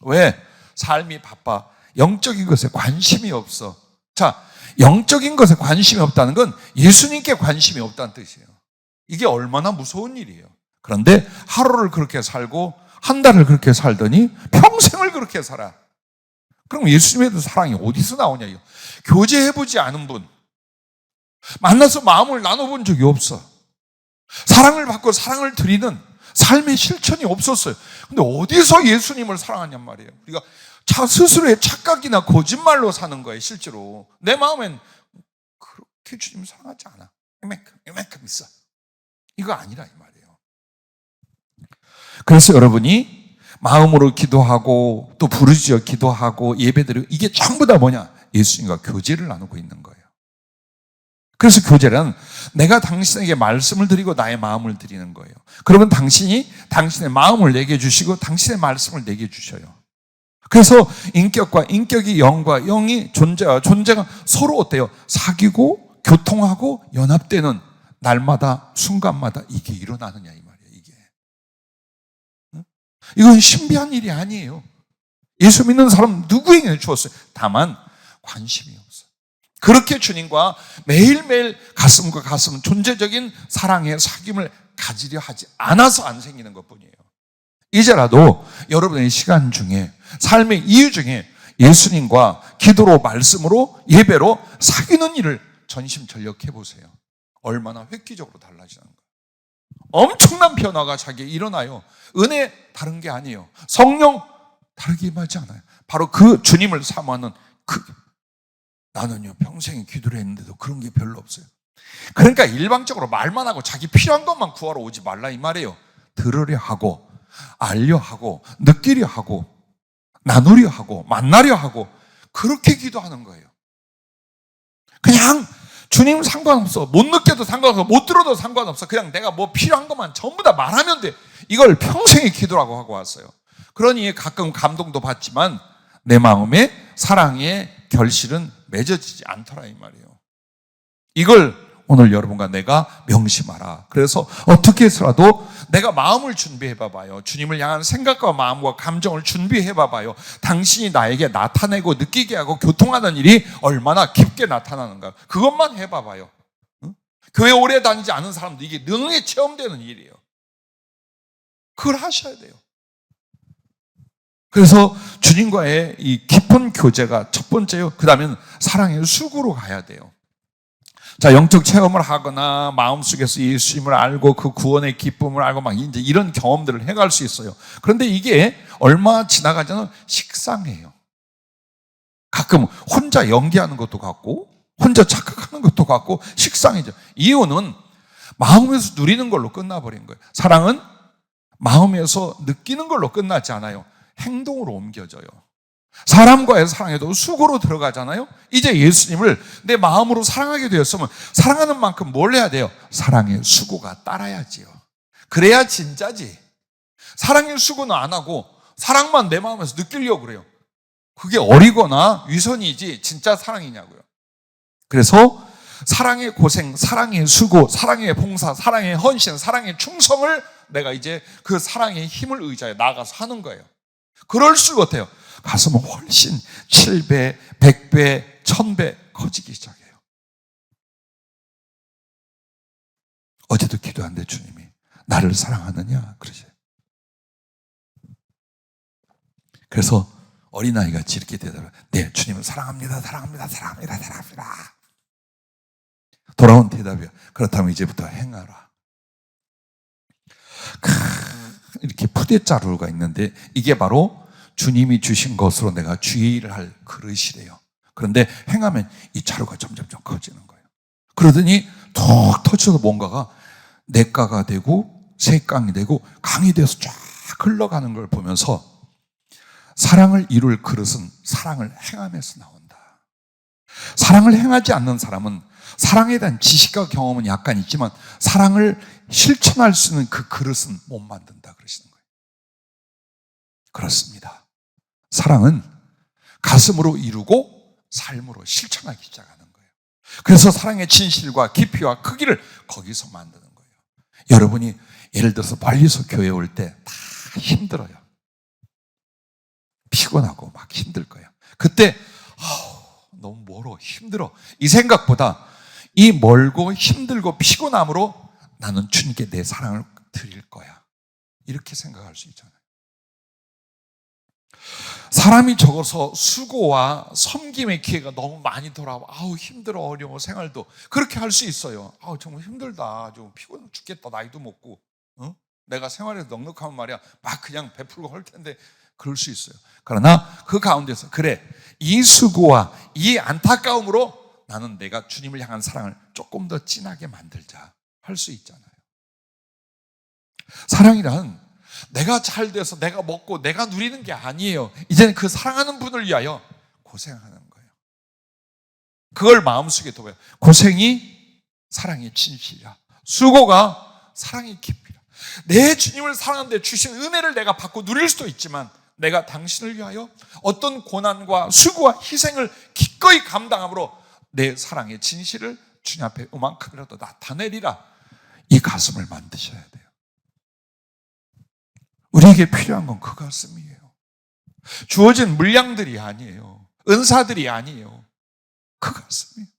왜? 삶이 바빠. 영적인 것에 관심이 없어. 자, 영적인 것에 관심이 없다는 건 예수님께 관심이 없다는 뜻이에요. 이게 얼마나 무서운 일이에요. 그런데 하루를 그렇게 살고 한 달을 그렇게 살더니 평생을 그렇게 살아. 그럼 예수님에도 사랑이 어디서 나오냐? 교제해보지 않은 분, 만나서 마음을 나눠본 적이 없어. 사랑을 받고 사랑을 드리는 삶의 실천이 없었어요. 근데 어디서 예수님을 사랑하냔 말이에요. 우리가 스스로의 착각이나 거짓말로 사는 거예요. 실제로 내 마음엔 그렇게 주님 사랑하지 않아. 이만큼 있어. 이거 아니라 이 말이에요. 그래서 여러분이 마음으로 기도하고 또 부르짖어 기도하고 예배드리고 이게 전부 다 뭐냐? 예수님과 교제를 나누고 있는 거예요. 그래서 교제는 내가 당신에게 말씀을 드리고 나의 마음을 드리는 거예요. 그러면 당신이 당신의 마음을 내게 주시고 당신의 말씀을 내게 주셔요. 그래서 인격과 인격이 영과 영이 존재와 존재가 서로 어때요? 사귀고 교통하고 연합되는 날마다 순간마다 이게 일어나느냐 이 말이에요. 이게 이건 신비한 일이 아니에요. 예수 믿는 사람 누구에게 주었어요. 다만 관심이 없어요. 그렇게 주님과 매일매일 가슴과 가슴 존재적인 사랑의 사귐을 가지려 하지 않아서 안 생기는 것뿐이에요. 이제라도 여러분의 시간 중에 삶의 이유 중에 예수님과 기도로 말씀으로 예배로 사귀는 일을 전심전력해 보세요. 얼마나 획기적으로 달라지는 거예요. 엄청난 변화가 자기에 일어나요. 은혜 다른 게 아니에요. 성령 다르게 임하지 않아요. 바로 그 주님을 사모하는 나는요 평생에 기도를 했는데도 그런 게 별로 없어요. 그러니까 일방적으로 말만 하고 자기 필요한 것만 구하러 오지 말라 이 말이에요. 들으려 하고 알려 하고 느끼려 하고 나누려 하고 만나려 하고 그렇게 기도하는 거예요. 그냥 주님 상관없어. 못 느껴도 상관없어. 못 들어도 상관없어. 그냥 내가 뭐 필요한 것만 전부 다 말하면 돼. 이걸 평생의 기도라고 하고 왔어요. 그러니 가끔 감동도 받지만 내 마음에 사랑의 결실은 맺어지지 않더라 이 말이에요. 이걸 오늘 여러분과 내가 명심하라. 그래서 어떻게 해서라도 내가 마음을 준비해 봐봐요. 주님을 향한 생각과 마음과 감정을 준비해 봐봐요. 당신이 나에게 나타내고 느끼게 하고 교통하는 일이 얼마나 깊게 나타나는가. 그것만 해봐봐요. 응? 교회 오래 다니지 않은 사람도 이게 능히 체험되는 일이에요. 그걸 하셔야 돼요. 그래서 주님과의 이 깊은 교제가 첫 번째요. 그 다음에는 사랑의 수구로 가야 돼요. 자, 영적 체험을 하거나 마음속에서 예수님을 알고 그 구원의 기쁨을 알고 막 이제 이런 경험들을 해갈 수 있어요. 그런데 이게 얼마 지나가지 않으면 식상해요. 가끔 혼자 연기하는 것도 같고 혼자 착각하는 것도 같고 식상해져. 이유는 마음에서 누리는 걸로 끝나버린 거예요. 사랑은 마음에서 느끼는 걸로 끝나지 않아요. 행동으로 옮겨져요. 사람과의 사랑에도 수고로 들어가잖아요. 이제 예수님을 내 마음으로 사랑하게 되었으면 사랑하는 만큼 뭘 해야 돼요? 사랑의 수고가 따라야지요. 그래야 진짜지. 사랑의 수고는 안 하고 사랑만 내 마음에서 느끼려고 그래요. 그게 어리거나 위선이지 진짜 사랑이냐고요. 그래서 사랑의 고생, 사랑의 수고, 사랑의 봉사, 사랑의 헌신, 사랑의 충성을 내가 이제 그 사랑의 힘을 의지하여 나아가서 하는 거예요. 그럴수록 어때요? 가슴은 훨씬 7배, 100배, 1000배 커지기 시작해요. 어제도 기도한데 주님이 나를 사랑하느냐 그러죠. 그래서 어린아이같이 이렇게 대답해요. 네, 주님을 사랑합니다. 사랑합니다. 사랑합니다. 사랑합니다. 돌아온 대답이요. 그렇다면 이제부터 행하라. 이렇게 푸대자루가 있는데 이게 바로 주님이 주신 것으로 내가 주의를 할 그릇이래요. 그런데 행하면 이 자루가 점점점 커지는 거예요. 그러더니 툭 터져서 뭔가가 냇가가 되고 새강이 되고 강이 돼서 쫙 흘러가는 걸 보면서 사랑을 이룰 그릇은 사랑을 행함에서 나온다. 사랑을 행하지 않는 사람은 사랑에 대한 지식과 경험은 약간 있지만 사랑을 실천할 수 있는 그 그릇은 못 만든다 그러시는 거예요. 그렇습니다. 사랑은 가슴으로 이루고 삶으로 실천하기 시작하는 거예요. 그래서 사랑의 진실과 깊이와 크기를 거기서 만드는 거예요. 여러분이 예를 들어서 멀리서 교회 올 때 다 힘들어요. 피곤하고 막 힘들 거예요. 그때 너무 멀어, 힘들어, 이 생각보다 이 멀고 힘들고 피곤함으로 나는 주님께 내 사랑을 드릴 거야, 이렇게 생각할 수 있잖아요. 사람이 적어서 수고와 섬김의 기회가 너무 많이 돌아와. 힘들어, 어려워, 생활도. 그렇게 할 수 있어요. 정말 힘들다, 좀 피곤해 죽겠다, 나이도 먹고, 내가 생활에서 넉넉하면 말이야 막 그냥 베풀고 할 텐데, 그럴 수 있어요. 그러나 그 가운데서 그래, 이 수고와 이 안타까움으로 나는 내가 주님을 향한 사랑을 조금 더 진하게 만들자 할 수 있잖아요. 사랑이란 내가 잘 돼서 내가 먹고 내가 누리는 게 아니에요. 이제는 그 사랑하는 분을 위하여 고생하는 거예요. 그걸 마음속에 둬요. 고생이 사랑의 진실이야. 수고가 사랑의 깊이야. 내 주님을 사랑하는데 주신 은혜를 내가 받고 누릴 수도 있지만 내가 당신을 위하여 어떤 고난과 수고와 희생을 기꺼이 감당함으로 내 사랑의 진실을 주님 앞에 요만큼이라도 나타내리라, 이 가슴을 만드셔야 돼요. 우리에게 필요한 건 그 가슴이에요. 주어진 물량들이 아니에요. 은사들이 아니에요. 그 가슴이에요.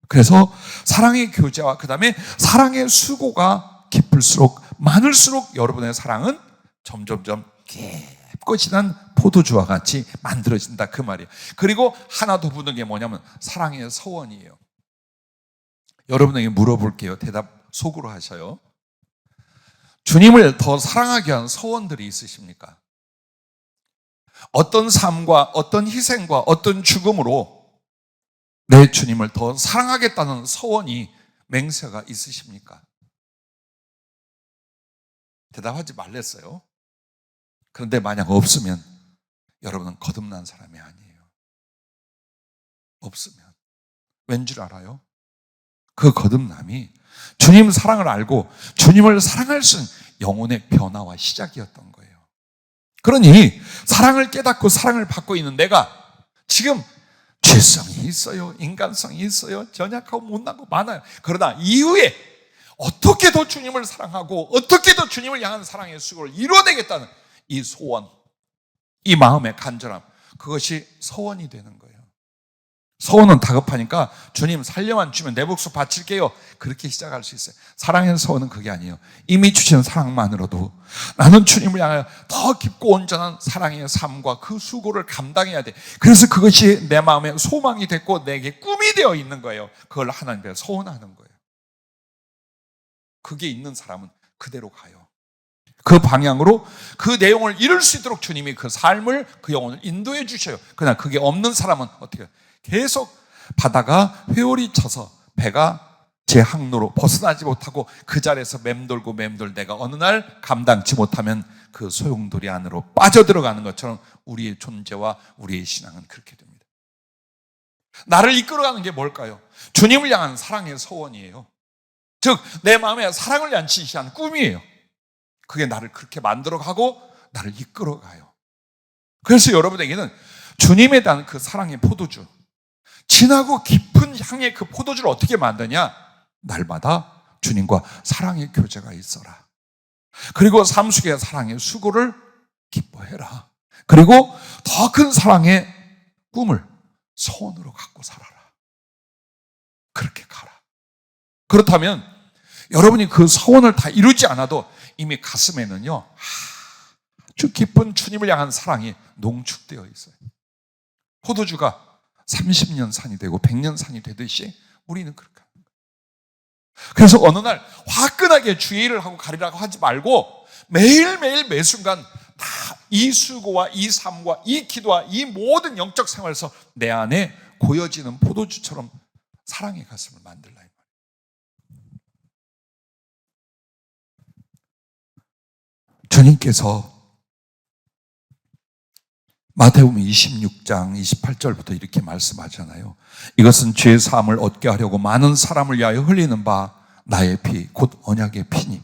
그래서 사랑의 교제와 그 다음에 사랑의 수고가 깊을수록 많을수록 여러분의 사랑은 점점점 깊고 진한 포도주와 같이 만들어진다, 그 말이에요. 그리고 하나 더 붙는 게 뭐냐면 사랑의 서원이에요. 여러분에게 물어볼게요. 대답 속으로 하셔요. 주님을 더 사랑하게 한 서원들이 있으십니까? 어떤 삶과 어떤 희생과 어떤 죽음으로 내 주님을 더 사랑하겠다는 서원이 맹세가 있으십니까? 대답하지 말랬어요. 그런데 만약 없으면 여러분은 거듭난 사람이 아니에요. 없으면. 왠 줄 알아요? 그 거듭남이 주님 사랑을 알고 주님을 사랑할 수 있는 영혼의 변화와 시작이었던 거예요. 그러니 사랑을 깨닫고 사랑을 받고 있는 내가 지금 죄성이 있어요, 인간성이 있어요, 연약하고 못나고 많아요. 그러나 이후에 어떻게 더 주님을 사랑하고 어떻게 더 주님을 향한 사랑의 수고를 이뤄내겠다는 이 소원, 이 마음의 간절함, 그것이 서원이 되는 거예요. 서원은 다급하니까 주님 살려만 주면 내 목숨 바칠게요, 그렇게 시작할 수 있어요. 사랑의 서원은 그게 아니에요. 이미 주신 사랑만으로도 나는 주님을 향하여 더 깊고 온전한 사랑의 삶과 그 수고를 감당해야 돼. 그래서 그것이 내 마음의 소망이 됐고 내게 꿈이 되어 있는 거예요. 그걸 하나님께 서원하는 거예요. 그게 있는 사람은 그대로 가요. 그 방향으로 그 내용을 이룰 수 있도록 주님이 그 삶을, 그 영혼을 인도해 주셔요. 그러나 그게 없는 사람은 어떻게 해요? 계속 바다가 회오리 쳐서 배가 제 항로로 벗어나지 못하고 그 자리에서 맴돌고 내가 어느 날 감당치 못하면 그 소용돌이 안으로 빠져들어가는 것처럼 우리의 존재와 우리의 신앙은 그렇게 됩니다. 나를 이끌어가는 게 뭘까요? 주님을 향한 사랑의 소원이에요. 즉 내 마음에 사랑을 위한 진실한 꿈이에요. 그게 나를 그렇게 만들어가고 나를 이끌어가요. 그래서 여러분에게는 주님에 대한 그 사랑의 포도주, 진하고 깊은 향의 그 포도주를 어떻게 만드냐? 날마다 주님과 사랑의 교제가 있어라. 그리고 삶 속의 사랑의 수고를 기뻐해라. 그리고 더 큰 사랑의 꿈을 소원으로 갖고 살아라. 그렇게 가라. 그렇다면 여러분이 그 소원을 다 이루지 않아도 이미 가슴에는요 아주 깊은 주님을 향한 사랑이 농축되어 있어요. 포도주가 30년 산이 되고 100년 산이 되듯이 우리는 그렇게 하는 거예요. 그래서 어느 날 화끈하게 주의 일을 하고 가리라고 하지 말고 매일매일 매순간 다 이 수고와 이 삶과 이 기도와 이 모든 영적 생활에서 내 안에 고여지는 포도주처럼 사랑의 가슴을 만들라. 주님께서 마태복음 26장 28절부터 이렇게 말씀하잖아요. 이것은 죄 사함을 얻게 하려고 많은 사람을 위하여 흘리는 바 나의 피, 곧 언약의 피니.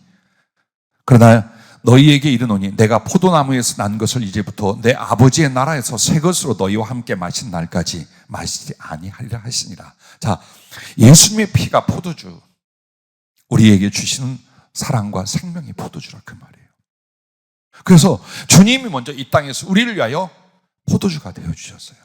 그러나 너희에게 이르노니 내가 포도나무에서 난 것을 이제부터 내 아버지의 나라에서 새 것으로 너희와 함께 마신 날까지 마시지 아니하리라 하시니라. 자, 예수님의 피가 포도주, 우리에게 주시는 사랑과 생명의 포도주라 그 말이에요. 그래서 주님이 먼저 이 땅에서 우리를 위하여 포도주가 되어주셨어요.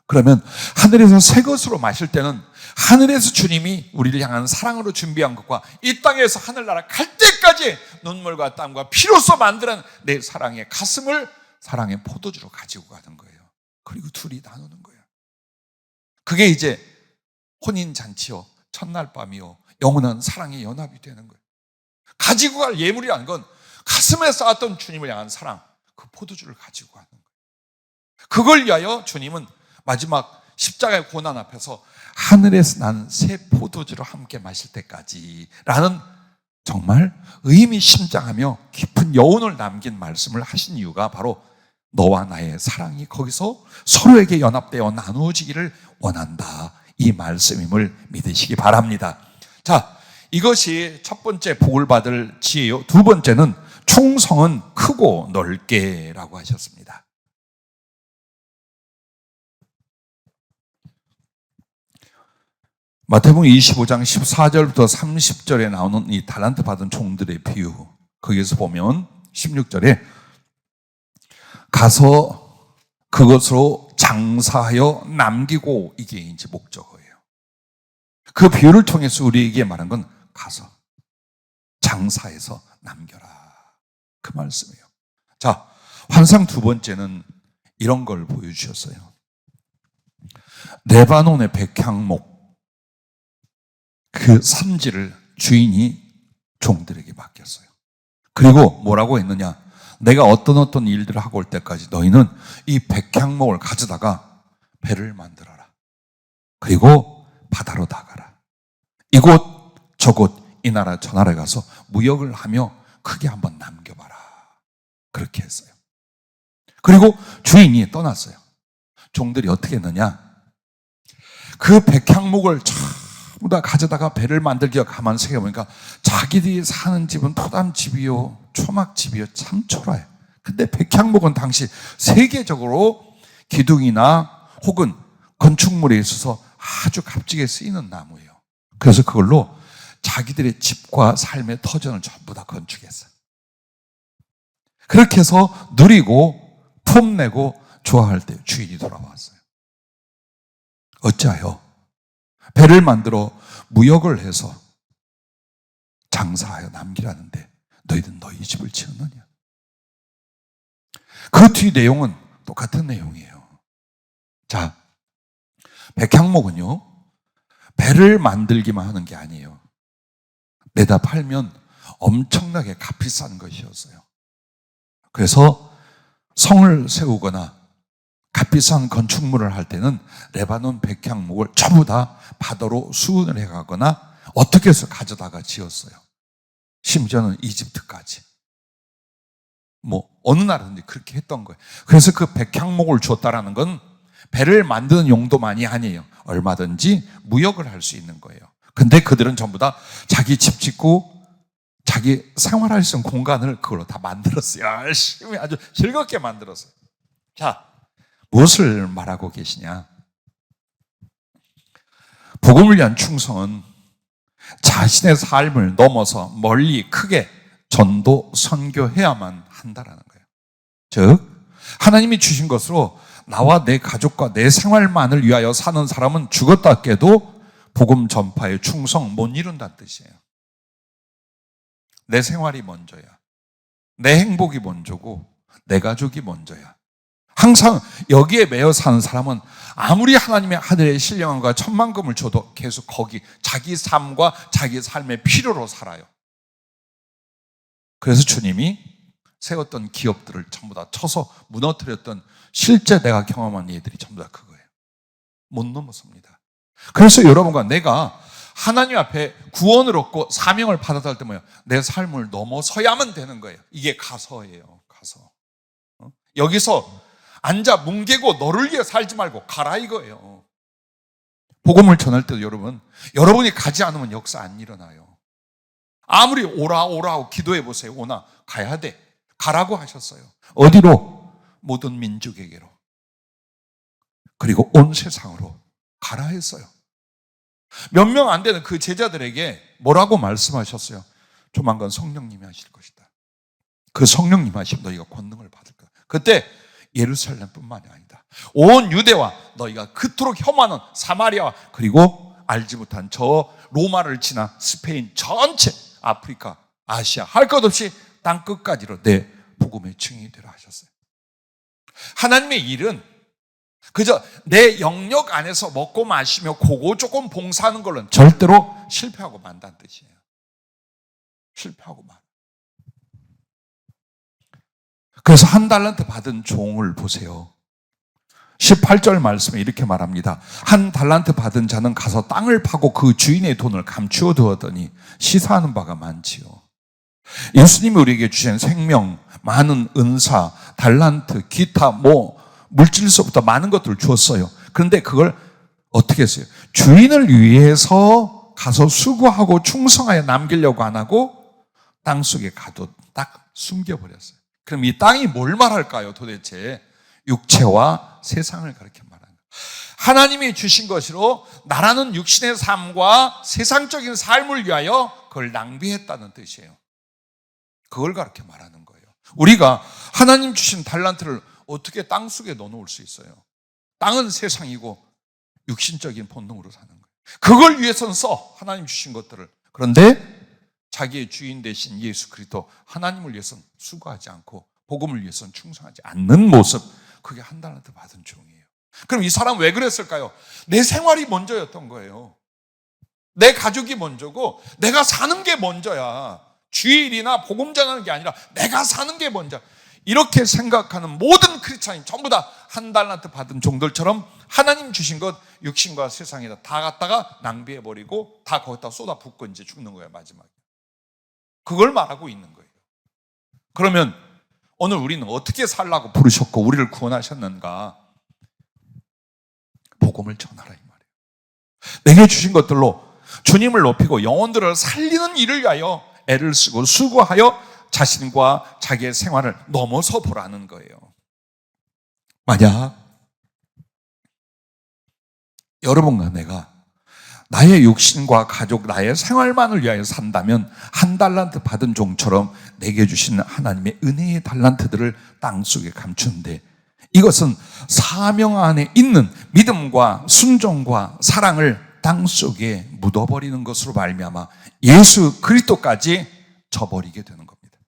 그러면 하늘에서 새 것으로 마실 때는 하늘에서 주님이 우리를 향한 사랑으로 준비한 것과 이 땅에서 하늘나라 갈 때까지 눈물과 땀과 피로써 만드는 내 사랑의 가슴을 사랑의 포도주로 가지고 가는 거예요. 그리고 둘이 나누는 거예요. 그게 이제 혼인잔치요, 첫날 밤이요, 영원한 사랑의 연합이 되는 거예요. 가지고 갈 예물이라는 건 가슴에 쌓았던 주님을 향한 사랑, 그 포도주를 가지고 가는 거예요. 그걸 위하여 주님은 마지막 십자가의 고난 앞에서 하늘에서 난 새 포도주를 함께 마실 때까지 라는 정말 의미심장하며 깊은 여운을 남긴 말씀을 하신 이유가 바로 너와 나의 사랑이 거기서 서로에게 연합되어 나누어지기를 원한다, 이 말씀임을 믿으시기 바랍니다. 자, 이것이 첫 번째 복을 받을 지혜요. 두 번째는 충성은 크고 넓게라고 하셨습니다. 마태복음 25장 14절부터 30절에 나오는 이 달란트 받은 종들의 비유, 거기에서 보면 16절에 가서 그것으로 장사하여 남기고, 이게 이제 목적어예요. 그 비유를 통해서 우리에게 말한 건 가서 장사해서 남겨라, 그 말씀이에요. 자, 환상 두 번째는 이런 걸 보여주셨어요. 레바논의 백향목, 그 산지를 주인이 종들에게 맡겼어요. 그리고 뭐라고 했느냐, 내가 어떤 일들을 하고 올 때까지 너희는 이 백향목을 가져다가 배를 만들어라. 그리고 바다로 나가라. 이곳 저곳 이 나라 저 나라에 가서 무역을 하며 크게 한번 남겨봐라. 그렇게 했어요. 그리고 주인이 떠났어요. 종들이 어떻게 했느냐, 그 백향목을 전부 다 가져다가 배를 만들기가 가만 생각해보니까 자기들이 사는 집은 토담집이요, 초막집이요, 참 초라해요. 근데 백향목은 당시 세계적으로 기둥이나 혹은 건축물에 있어서 아주 값지게 쓰이는 나무예요. 그래서 그걸로 자기들의 집과 삶의 터전을 전부 다 건축했어요. 그렇게 해서 누리고 폼내고 좋아할 때 주인이 돌아왔어요. 어찌하여 배를 만들어 무역을 해서 장사하여 남기라는데 너희는 너희 집을 지었느냐? 그 뒤 내용은 똑같은 내용이에요. 자, 백향목은요, 배를 만들기만 하는 게 아니에요. 내다 팔면 엄청나게 값비싼 것이었어요. 그래서 성을 세우거나 값비싼 건축물을 할 때는 레바논 백향목을 전부 다 바다로 수운을 해가거나 어떻게 해서 가져다가 지었어요. 심지어는 이집트까지. 어느 나라든지 그렇게 했던 거예요. 그래서 그 백향목을 줬다라는 건 배를 만드는 용도만이 아니에요. 얼마든지 무역을 할 수 있는 거예요. 근데 그들은 전부 다 자기 집 짓고 자기 생활할 수 있는 공간을 그걸로 다 만들었어요. 열심히 아주 즐겁게 만들었어요. 자, 무엇을 말하고 계시냐? 복음을 위한 충성은 자신의 삶을 넘어서 멀리 크게 전도, 선교해야만 한다라는 거예요. 즉, 하나님이 주신 것으로 나와 내 가족과 내 생활만을 위하여 사는 사람은 죽었다 깨도 복음 전파에 충성 못 이룬다는 뜻이에요. 내 생활이 먼저야. 내 행복이 먼저고 내 가족이 먼저야. 항상 여기에 매여 사는 사람은 아무리 하나님의 하늘의 신령함과 천만금을 줘도 계속 거기 자기 삶과 자기 삶의 필요로 살아요. 그래서 주님이 세웠던 기업들을 전부 다 쳐서 무너뜨렸던, 실제 내가 경험한 예들이 전부 다 그거예요. 못 넘어섭니다. 그래서 여러분과 내가 하나님 앞에 구원을 얻고 사명을 받았다 할 때 뭐예요? 내 삶을 넘어서야만 되는 거예요. 이게 가서예요. 가서. 여기서 앉아 뭉개고 너를 위해 살지 말고 가라 이거예요. 복음을 전할 때도 여러분이 가지 않으면 역사 안 일어나요. 아무리 오라 하고 기도해 보세요. 오나 가야 돼. 가라고 하셨어요. 어디로? 모든 민족에게로. 그리고 온 세상으로 가라 했어요. 몇 명 안 되는 그 제자들에게 뭐라고 말씀하셨어요? 조만간 성령님이 하실 것이다. 그 성령님 하시면 너희가 권능을 받을 거야. 그때 예루살렘뿐만이 아니다. 온 유대와 너희가 그토록 혐오하는 사마리아와 그리고 알지 못한 저 로마를 지나 스페인 전체 아프리카, 아시아 할 것 없이 땅 끝까지로 내 복음의 증인이 되라 하셨어요. 하나님의 일은 그저 내 영역 안에서 먹고 마시며 고고 조금 봉사하는 걸로는 절대로 실패하고 만다는 뜻이에요. 실패하고 만. 그래서 한 달란트 받은 종을 보세요. 18절 말씀에 이렇게 말합니다. 한 달란트 받은 자는 가서 땅을 파고 그 주인의 돈을 감추어 두었더니 시사하는 바가 많지요. 예수님이 우리에게 주신 생명, 많은 은사, 달란트, 기타 물질서부터 많은 것들을 주었어요. 그런데 그걸 어떻게 했어요? 주인을 위해서 가서 수고하고 충성하여 남기려고 안 하고 땅속에 가둬 딱 숨겨버렸어요. 그럼 이 땅이 뭘 말할까요? 도대체 육체와 세상을 가리켜 말하는 거예요. 하나님이 주신 것으로 나라는 육신의 삶과 세상적인 삶을 위하여 그걸 낭비했다는 뜻이에요. 그걸 가르쳐 말하는 거예요. 우리가 하나님 주신 달란트를 어떻게 땅속에 넣어놓을 수 있어요? 땅은 세상이고 육신적인 본능으로 사는 거예요. 그걸 위해서는 써, 하나님 주신 것들을. 그런데 자기의 주인 되신 예수 그리스도 하나님을 위해서는 수고하지 않고 복음을 위해서는 충성하지 않는 모습, 그게 한 달란트 받은 종이에요. 그럼 이 사람 왜 그랬을까요? 내 생활이 먼저였던 거예요. 내 가족이 먼저고 내가 사는 게 먼저야. 주일이나 복음 전하는 게 아니라 내가 사는 게 먼저. 이렇게 생각하는 모든 크리스찬이 전부 다 한 달란트 받은 종들처럼 하나님 주신 것 육신과 세상에다 다 갖다가 낭비해버리고 다 거기다 쏟아붓고 이제 죽는 거예요, 마지막에. 그걸 말하고 있는 거예요. 그러면 오늘 우리는 어떻게 살라고 부르셨고 우리를 구원하셨는가? 복음을 전하라 이 말이에요. 내게 주신 것들로 주님을 높이고 영혼들을 살리는 일을 위하여 애를 쓰고 수고하여 자신과 자기의 생활을 넘어서 보라는 거예요. 만약 여러분과 내가 나의 육신과 가족, 나의 생활만을 위하여 산다면 한 달란트 받은 종처럼 내게 주신 하나님의 은혜의 달란트들을 땅속에 감추는데, 이것은 사명 안에 있는 믿음과 순종과 사랑을 땅속에 묻어버리는 것으로 말미암아 예수 그리스도까지 저버리게 되는 겁니다.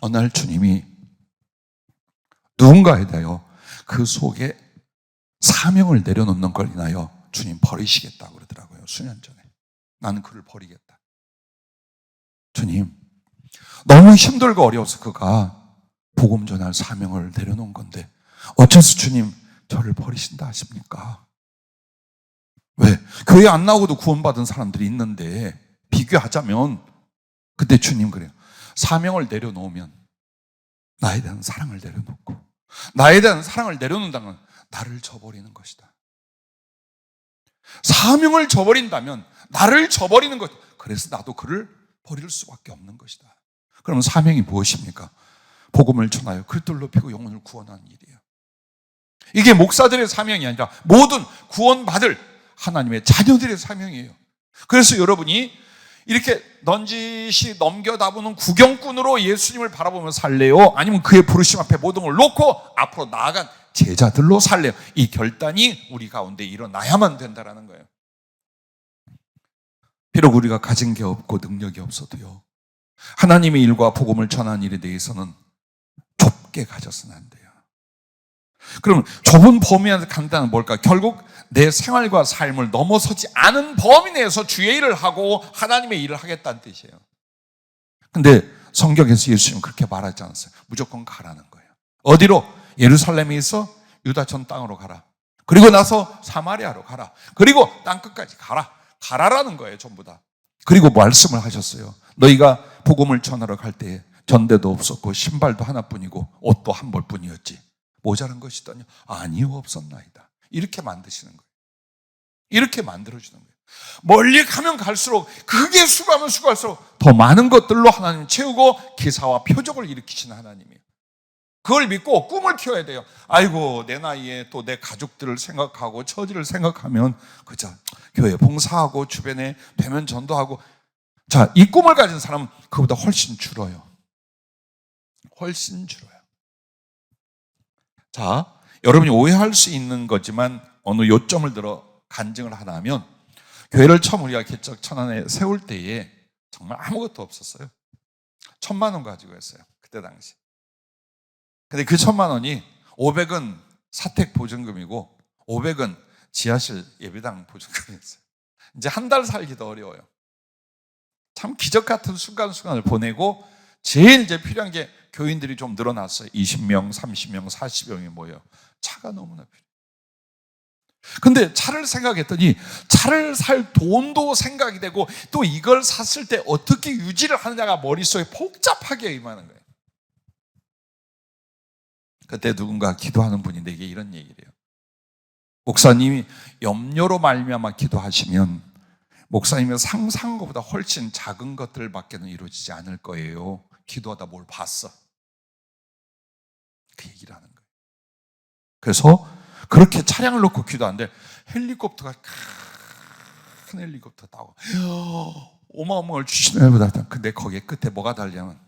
어느 날 주님이 누군가에 대하여 그 속에 사명을 내려놓는 걸 인하여 주님 버리시겠다고 그러더라고요. 수년 전에. 나는 그를 버리겠다. 주님, 너무 힘들고 어려워서 그가 복음 전할 사명을 내려놓은 건데 어째서 주님 저를 버리신다 하십니까? 왜? 교회 안 나오고도 구원받은 사람들이 있는데 비교하자면 그때 주님 그래요. 사명을 내려놓으면 나에 대한 사랑을 내려놓고, 나에 대한 사랑을 내려놓는다면 나를 저버리는 것이다. 사명을 저버린다면 나를 저버리는 것. 그래서 나도 그를 버릴 수밖에 없는 것이다. 그러면 사명이 무엇입니까? 복음을 전하여 그리스도를 높이고 영혼을 구원하는 일이에요. 이게 목사들의 사명이 아니라 모든 구원받을 하나님의 자녀들의 사명이에요. 그래서 여러분이 이렇게 넌지시 넘겨다보는 구경꾼으로 예수님을 바라보며 살래요? 아니면 그의 부르심 앞에 모든 걸 놓고 앞으로 나아간 제자들로 살래요? 이 결단이 우리 가운데 일어나야만 된다는 거예요. 비록 우리가 가진 게 없고 능력이 없어도요, 하나님의 일과 복음을 전하는 일에 대해서는 좁게 가져서는 안 돼요. 그럼 좁은 범위 안에서 간다는 뭘까? 결국 내 생활과 삶을 넘어서지 않은 범위 내에서 주의 일을 하고 하나님의 일을 하겠다는 뜻이에요. 근데 성경에서 예수님은 그렇게 말하지 않았어요. 무조건 가라는 거예요. 어디로? 예루살렘에 있어 유다 전 땅으로 가라. 그리고 나서 사마리아로 가라. 그리고 땅끝까지 가라. 가라라는 거예요, 전부 다. 그리고 말씀을 하셨어요. 너희가 복음을 전하러 갈 때에 전대도 없었고 신발도 하나뿐이고 옷도 한 벌뿐이었지. 모자란 것이더냐? 아니요, 없었나이다. 이렇게 만드시는 거예요. 이렇게 만들어주는 거예요. 멀리 가면 갈수록, 그게 수고하면 수고할수록 더 많은 것들로 하나님 채우고 기사와 표적을 일으키시는 하나님이에요. 그걸 믿고 꿈을 키워야 돼요. 아이고, 내 나이에 또 내 가족들을 생각하고 처지를 생각하면 그저 교회 봉사하고 주변에 대면 전도하고, 자, 이 꿈을 가진 사람은 그보다 훨씬 줄어요. 훨씬 줄어요. 자, 여러분이 오해할 수 있는 거지만 어느 요점을 들어 간증을 하나 하면, 교회를 처음 우리가 개척 천안에 세울 때에 정말 아무것도 없었어요. 1,000만 원 가지고 했어요. 그때 당시. 근데 그 1,000만 원이 500은 사택 보증금이고 500은 지하실 예배당 보증금이었어요. 이제 한 달 살기도 어려워요. 참 기적 같은 순간순간을 보내고, 제일 이제 필요한 게 교인들이 좀 늘어났어요. 20명, 30명, 40명이 모여요. 차가 너무나 필요해요. 근데 차를 생각했더니 차를 살 돈도 생각이 되고, 또 이걸 샀을 때 어떻게 유지를 하느냐가 머릿속에 복잡하게 임하는 거예요. 그때 누군가 기도하는 분이 내게 이런 얘기를 해요. 목사님이 염려로 말미암아 기도하시면 목사님의 상상한 것보다 훨씬 작은 것들밖에는 이루어지지 않을 거예요. 기도하다 뭘 봤어. 그 얘기를 하는 거예요. 그래서 그렇게 차량을 놓고 기도하는데, 헬리콥터가 큰 헬리콥터 타고 어마어마한 주시는 보다. 근데 거기에 끝에 뭐가 달냐면,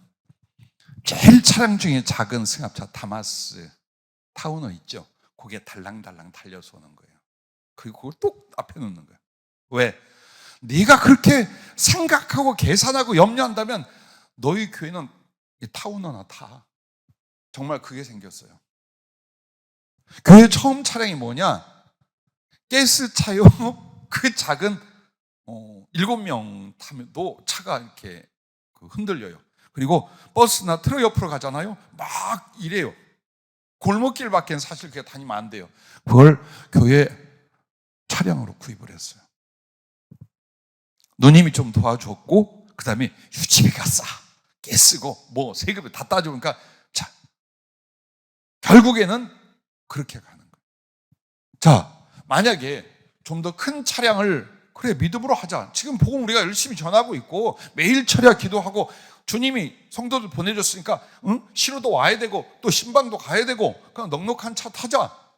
제일 차량 중에 작은 승합차 타마스 타우너 있죠. 거기에 달랑달랑 달려서 오는 거예요. 그리고 그걸 뚝 앞에 놓는 거예요. 왜? 네가 그렇게 생각하고 계산하고 염려한다면 너희 교회는 타우너나 타. 정말 그게 생겼어요. 교회 처음 차량이 뭐냐? 가스차요. 그 작은 7명 타면도 차가 이렇게 흔들려요. 그리고 버스나 트럭 옆으로 가잖아요. 막 이래요. 골목길밖에 사실 그렇게 다니면 안 돼요. 그걸 교회 차량으로 구입을 했어요. 누님이 좀 도와줬고, 그 다음에 유지비가 싸. 가스고 뭐 세금을 다 따져보니까, 자, 결국에는 그렇게 가는 거예요. 자, 만약에 좀 더 큰 차량을, 그래, 믿음으로 하자. 지금 복음 우리가 열심히 전하고 있고 매일 철야 기도하고 주님이 성도들 보내줬으니까 시로도 와야 되고 또 신방도 가야 되고, 그냥 넉넉한 차 타자.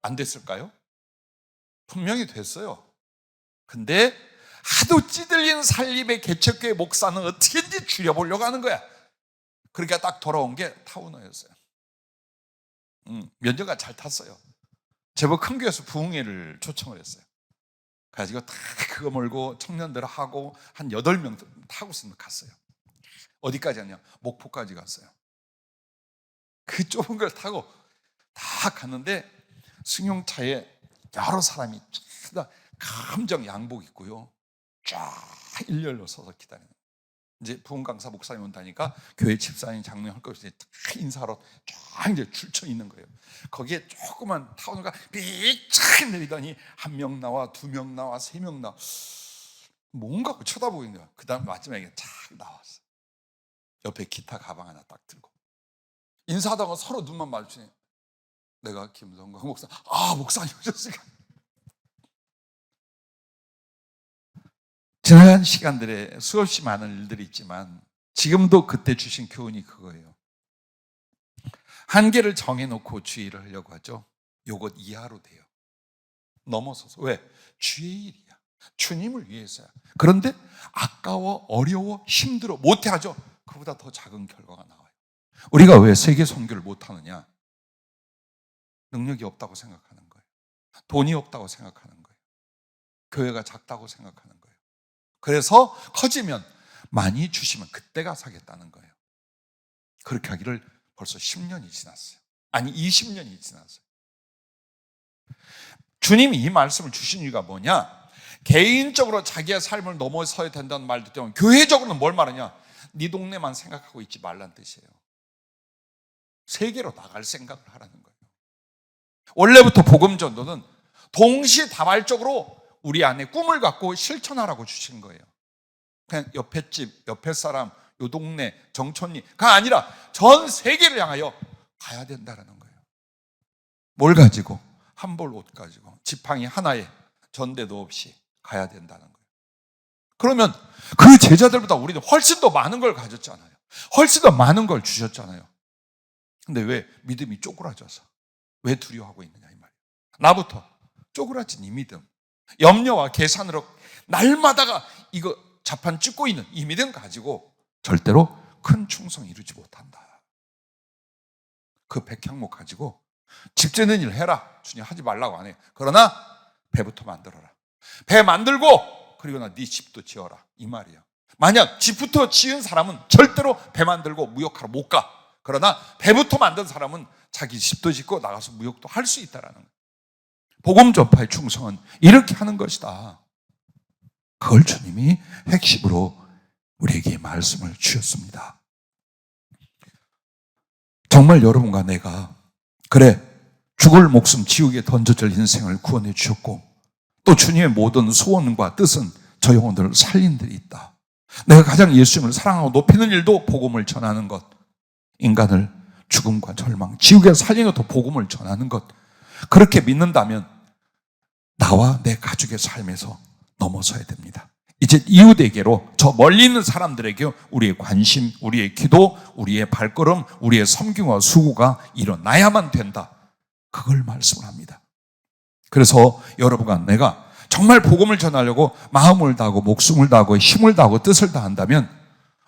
안 됐을까요? 분명히 됐어요. 근데 하도 찌들린 살림의 개척교회 목사는 어떻게든지 줄여보려고 하는 거야. 그러니까 딱 돌아온 게 타우너였어요. 면접가 잘 탔어요. 제법 큰 교회에서 부흥회를 초청을 했어요. 그래가지고 다 그거 몰고 청년들 하고 한 8명 타고서 갔어요. 어디까지 갔냐? 목포까지 갔어요. 그 좁은 걸 타고 다 갔는데, 승용차에 여러 사람이 감정 양복 입고요, 쫙 일렬로 서서 기다리는 거예요. 이제 부흥 강사 목사님 온다니까 교회 집사님 장로님 할 것 없이 딱 인사하러 쫙 이제 줄쳐 있는 거예요. 거기에 조그만 타운가 삐착 내리더니 1명 나와, 2명 나와, 3명 나와. 뭔가 쳐다보고 있는 거야. 그 다음 마지막에 착 나왔어. 옆에 기타 가방 하나 딱 들고 인사하다가 서로 눈만 마주치니, 내가 김성광 목사. 아, 목사님 오셨으니까. 지난 시간들에 수없이 많은 일들이 있지만 지금도 그때 주신 교훈이 그거예요. 한계를 정해놓고 주의를 하려고 하죠. 요것 이하로 돼요. 넘어서서. 왜? 주의 일이야. 주님을 위해서야. 그런데 아까워, 어려워, 힘들어, 못해하죠. 그보다 더 작은 결과가 나와요. 우리가 왜 세계 선교를 못하느냐? 능력이 없다고 생각하는 거예요. 돈이 없다고 생각하는 거예요. 교회가 작다고 생각하는 거예요. 그래서 커지면 많이 주시면 그때 가서 하겠다는 거예요. 그렇게 하기를 벌써 10년이 지났어요. 아니 20년이 지났어요. 주님이 이 말씀을 주신 이유가 뭐냐? 개인적으로 자기의 삶을 넘어서야 된다는 말도 때문에 교회적으로는 뭘 말하냐? 네 동네만 생각하고 있지 말란 뜻이에요. 세계로 나갈 생각을 하라는 거예요. 원래부터 복음 전도는 동시다발적으로 우리 안에 꿈을 갖고 실천하라고 주신 거예요. 그냥 옆에 집, 옆에 사람, 요 동네, 정촌리가 아니라 전 세계를 향하여 가야 된다는 거예요. 뭘 가지고? 한 벌 옷 가지고 지팡이 하나에 전대도 없이 가야 된다는 거예요. 그러면 그 제자들보다 우리는 훨씬 더 많은 걸 가졌잖아요. 훨씬 더 많은 걸 주셨잖아요. 근데 왜 믿음이 쪼그라져서 왜 두려워하고 있느냐 이 말이에요. 나부터 쪼그라진 이 믿음, 염려와 계산으로 날마다가 이거 자판 찍고 있는 이 믿음 가지고 절대로 큰 충성 이루지 못한다. 그 백향목 가지고 집 짓는 일 해라. 주님 하지 말라고 안 해요. 그러나 배부터 만들어라. 배 만들고 그리고 나 네 집도 지어라. 이 말이에요. 만약 집부터 지은 사람은 절대로 배 만들고 무역하러 못 가. 그러나 배부터 만든 사람은 자기 집도 짓고 나가서 무역도 할 수 있다라는 거예요. 복음 전파의 충성은 이렇게 하는 것이다. 그걸 주님이 핵심으로 우리에게 말씀을 주셨습니다. 정말 여러분과 내가 그래 죽을 목숨 지옥에 던져질 인생을 구원해 주셨고 또 주님의 모든 소원과 뜻은 저 영혼들을 살린 일이 있다. 내가 가장 예수님을 사랑하고 높이는 일도 복음을 전하는 것, 인간을 죽음과 절망, 지옥에 살리는 것도 복음을 전하는 것. 그렇게 믿는다면 나와 내 가족의 삶에서 넘어서야 됩니다. 이제 이웃에게로 저 멀리 있는 사람들에게 우리의 관심, 우리의 기도, 우리의 발걸음, 우리의 섬김과 수고가 일어나야만 된다. 그걸 말씀을 합니다. 그래서 여러분과 내가 정말 복음을 전하려고 마음을 다하고 목숨을 다하고 힘을 다하고 뜻을 다한다면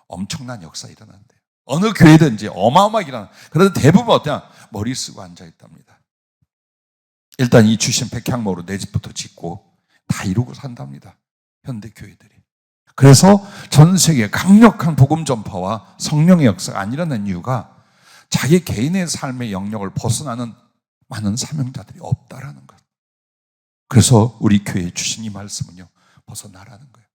엄청난 역사 일어난대요. 어느 교회든지 어마어마하게 일어나. 그런데 대부분 어때요? 머리 쓰고 앉아 있답니다. 일단 이 주신 백향목으로 내 집부터 짓고 다 이루고 산답니다. 현대 교회들이. 그래서 전 세계 강력한 복음 전파와 성령의 역사가 안 일어난 이유가 자기 개인의 삶의 영역을 벗어나는 많은 사명자들이 없다라는 것. 그래서 우리 교회에 주신 이 말씀은요, 벗어나라는 거예요.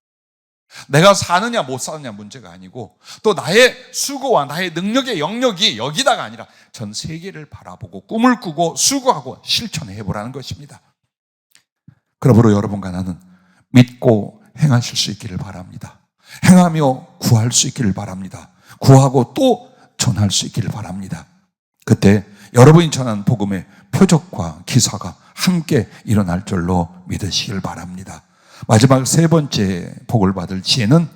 내가 사느냐 못 사느냐 문제가 아니고 또 나의 수고와 나의 능력의 영역이 여기다가 아니라 전 세계를 바라보고 꿈을 꾸고 수고하고 실천해 보라는 것입니다. 그러므로 여러분과 나는 믿고 행하실 수 있기를 바랍니다. 행하며 구할 수 있기를 바랍니다. 구하고 또 전할 수 있기를 바랍니다. 그때 여러분이 전한 복음의 표적과 기사가 함께 일어날 줄로 믿으시길 바랍니다. 마지막 세 번째 복을 받을 지혜는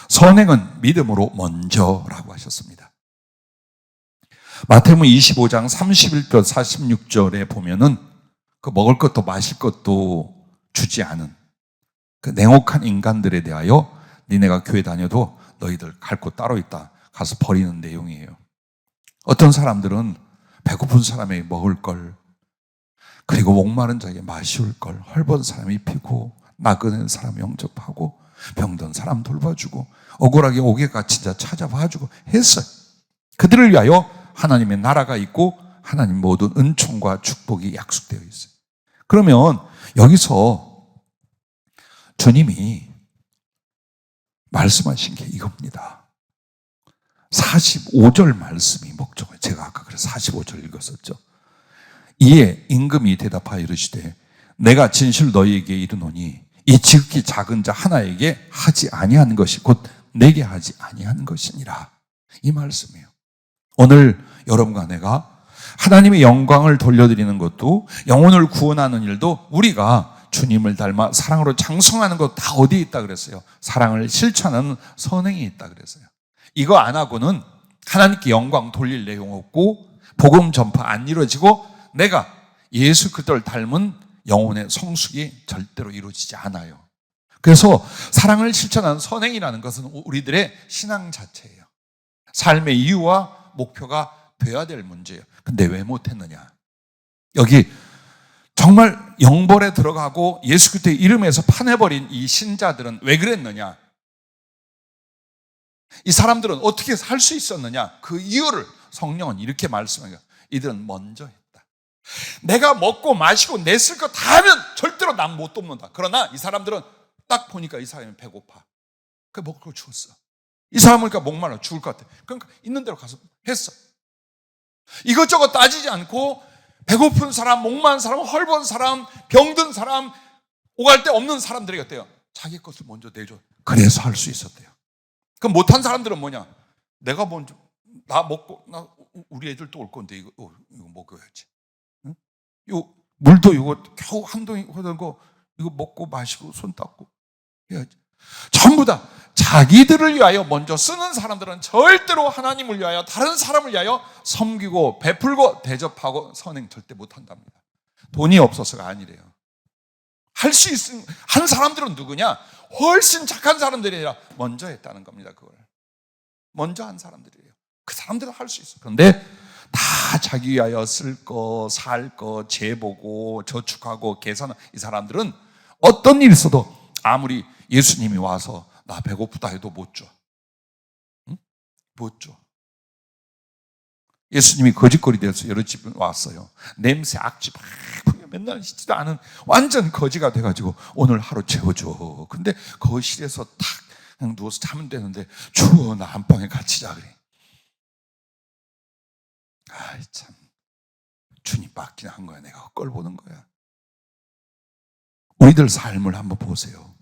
선행은 믿음으로 먼저라고 하셨습니다. 마태복음 25장 31절 46절에 보면은 그 먹을 것도 마실 것도 주지 않은 그 냉혹한 인간들에 대하여 니네가 교회 다녀도 너희들 갈 곳 따로 있다. 가서 버리는 내용이에요. 어떤 사람들은 배고픈 사람에게 먹을 걸, 그리고 목마른 자에게 마실 걸, 헐벗은 사람 입히고 나그네 사람 영접하고 병든 사람 돌봐주고 억울하게 옥에 갇힌 자 찾아봐주고 했어요. 그들을 위하여 하나님의 나라가 있고 하나님 모든 은총과 축복이 약속되어 있어요. 그러면 여기서 주님이 말씀하신 게 이겁니다. 45절 말씀이 목적을, 제가 아까 그래서 45절 읽었었죠. 이에 임금이 대답하여 이르시되 내가 진실 너희에게 이르노니 이 지극히 작은 자 하나에게 하지 아니하는 것이 곧 내게 하지 아니하는 것이니라. 이 말씀이에요. 오늘 여러분과 내가 하나님의 영광을 돌려드리는 것도 영혼을 구원하는 일도 우리가 주님을 닮아 사랑으로 장성하는 것 다 어디에 있다 그랬어요? 사랑을 실천하는 선행이 있다 그랬어요. 이거 안 하고는 하나님께 영광 돌릴 내용 없고 복음 전파 안 이루어지고 내가 예수 그리스도를 닮은 영혼의 성숙이 절대로 이루어지지 않아요. 그래서 사랑을 실천하는 선행이라는 것은 우리들의 신앙 자체예요. 삶의 이유와 목표가 돼야 될 문제예요. 근데 왜 못했느냐? 여기 정말 영벌에 들어가고 예수 그리스도의 이름에서 파내버린 이 신자들은 왜 그랬느냐? 이 사람들은 어떻게 살 수 있었느냐? 그 이유를 성령은 이렇게 말씀해요. 이들은 먼저 했다. 내가 먹고 마시고 냈을 거 다 하면 절대로 남 못 돕는다. 그러나 이 사람들은 딱 보니까 이 사람이 배고파. 그래서 먹을 걸 주었어. 이 사람은 그러니까 목말라 죽을 것 같아. 그러니까 있는 대로 가서 했어. 이것저것 따지지 않고 배고픈 사람, 목마른 사람, 헐벗은 사람, 병든 사람, 오갈 데 없는 사람들이 어때요? 자기 것을 먼저 내줘. 그래서 할 수 있었대요. 그럼 못한 사람들은 뭐냐? 내가 먼저 나 먹고 우리 애들도 올 건데 이거 먹어야지. 응? 요 물도 이거 겨우 한 동이 허들고 이거 먹고 마시고 손 닦고 해야지. 전부 다 자기들을 위하여 먼저 쓰는 사람들은 절대로 하나님을 위하여 다른 사람을 위하여 섬기고 베풀고 대접하고 선행 절대 못한답니다. 돈이 없어서가 아니래요. 할 수 있는 한 사람들은 누구냐? 훨씬 착한 사람들이 아니라 먼저 했다는 겁니다. 그걸 먼저 한 사람들이에요. 그 사람들은 할 수 있어요. 그런데 다 자기 위하여 쓸 거, 살 거, 재보고 저축하고 계산하는 이 사람들은 어떤 일이 있어도 아무리 예수님이 와서 나 배고프다 해도 못 줘. 응? 못 줘. 예수님이 거짓거리 돼서 여러 집 왔어요. 냄새, 악취 막 맨날 씻지도 않은 완전 거지가 돼가지고 오늘 하루 채워줘. 근데 거실에서 탁 그냥 누워서 자면 되는데 추워, 나 안방에 같이 자 그래. 아이 참, 주님 받긴 한 거야. 내가 꼴 보는 거야. 우리들 삶을 한번 보세요.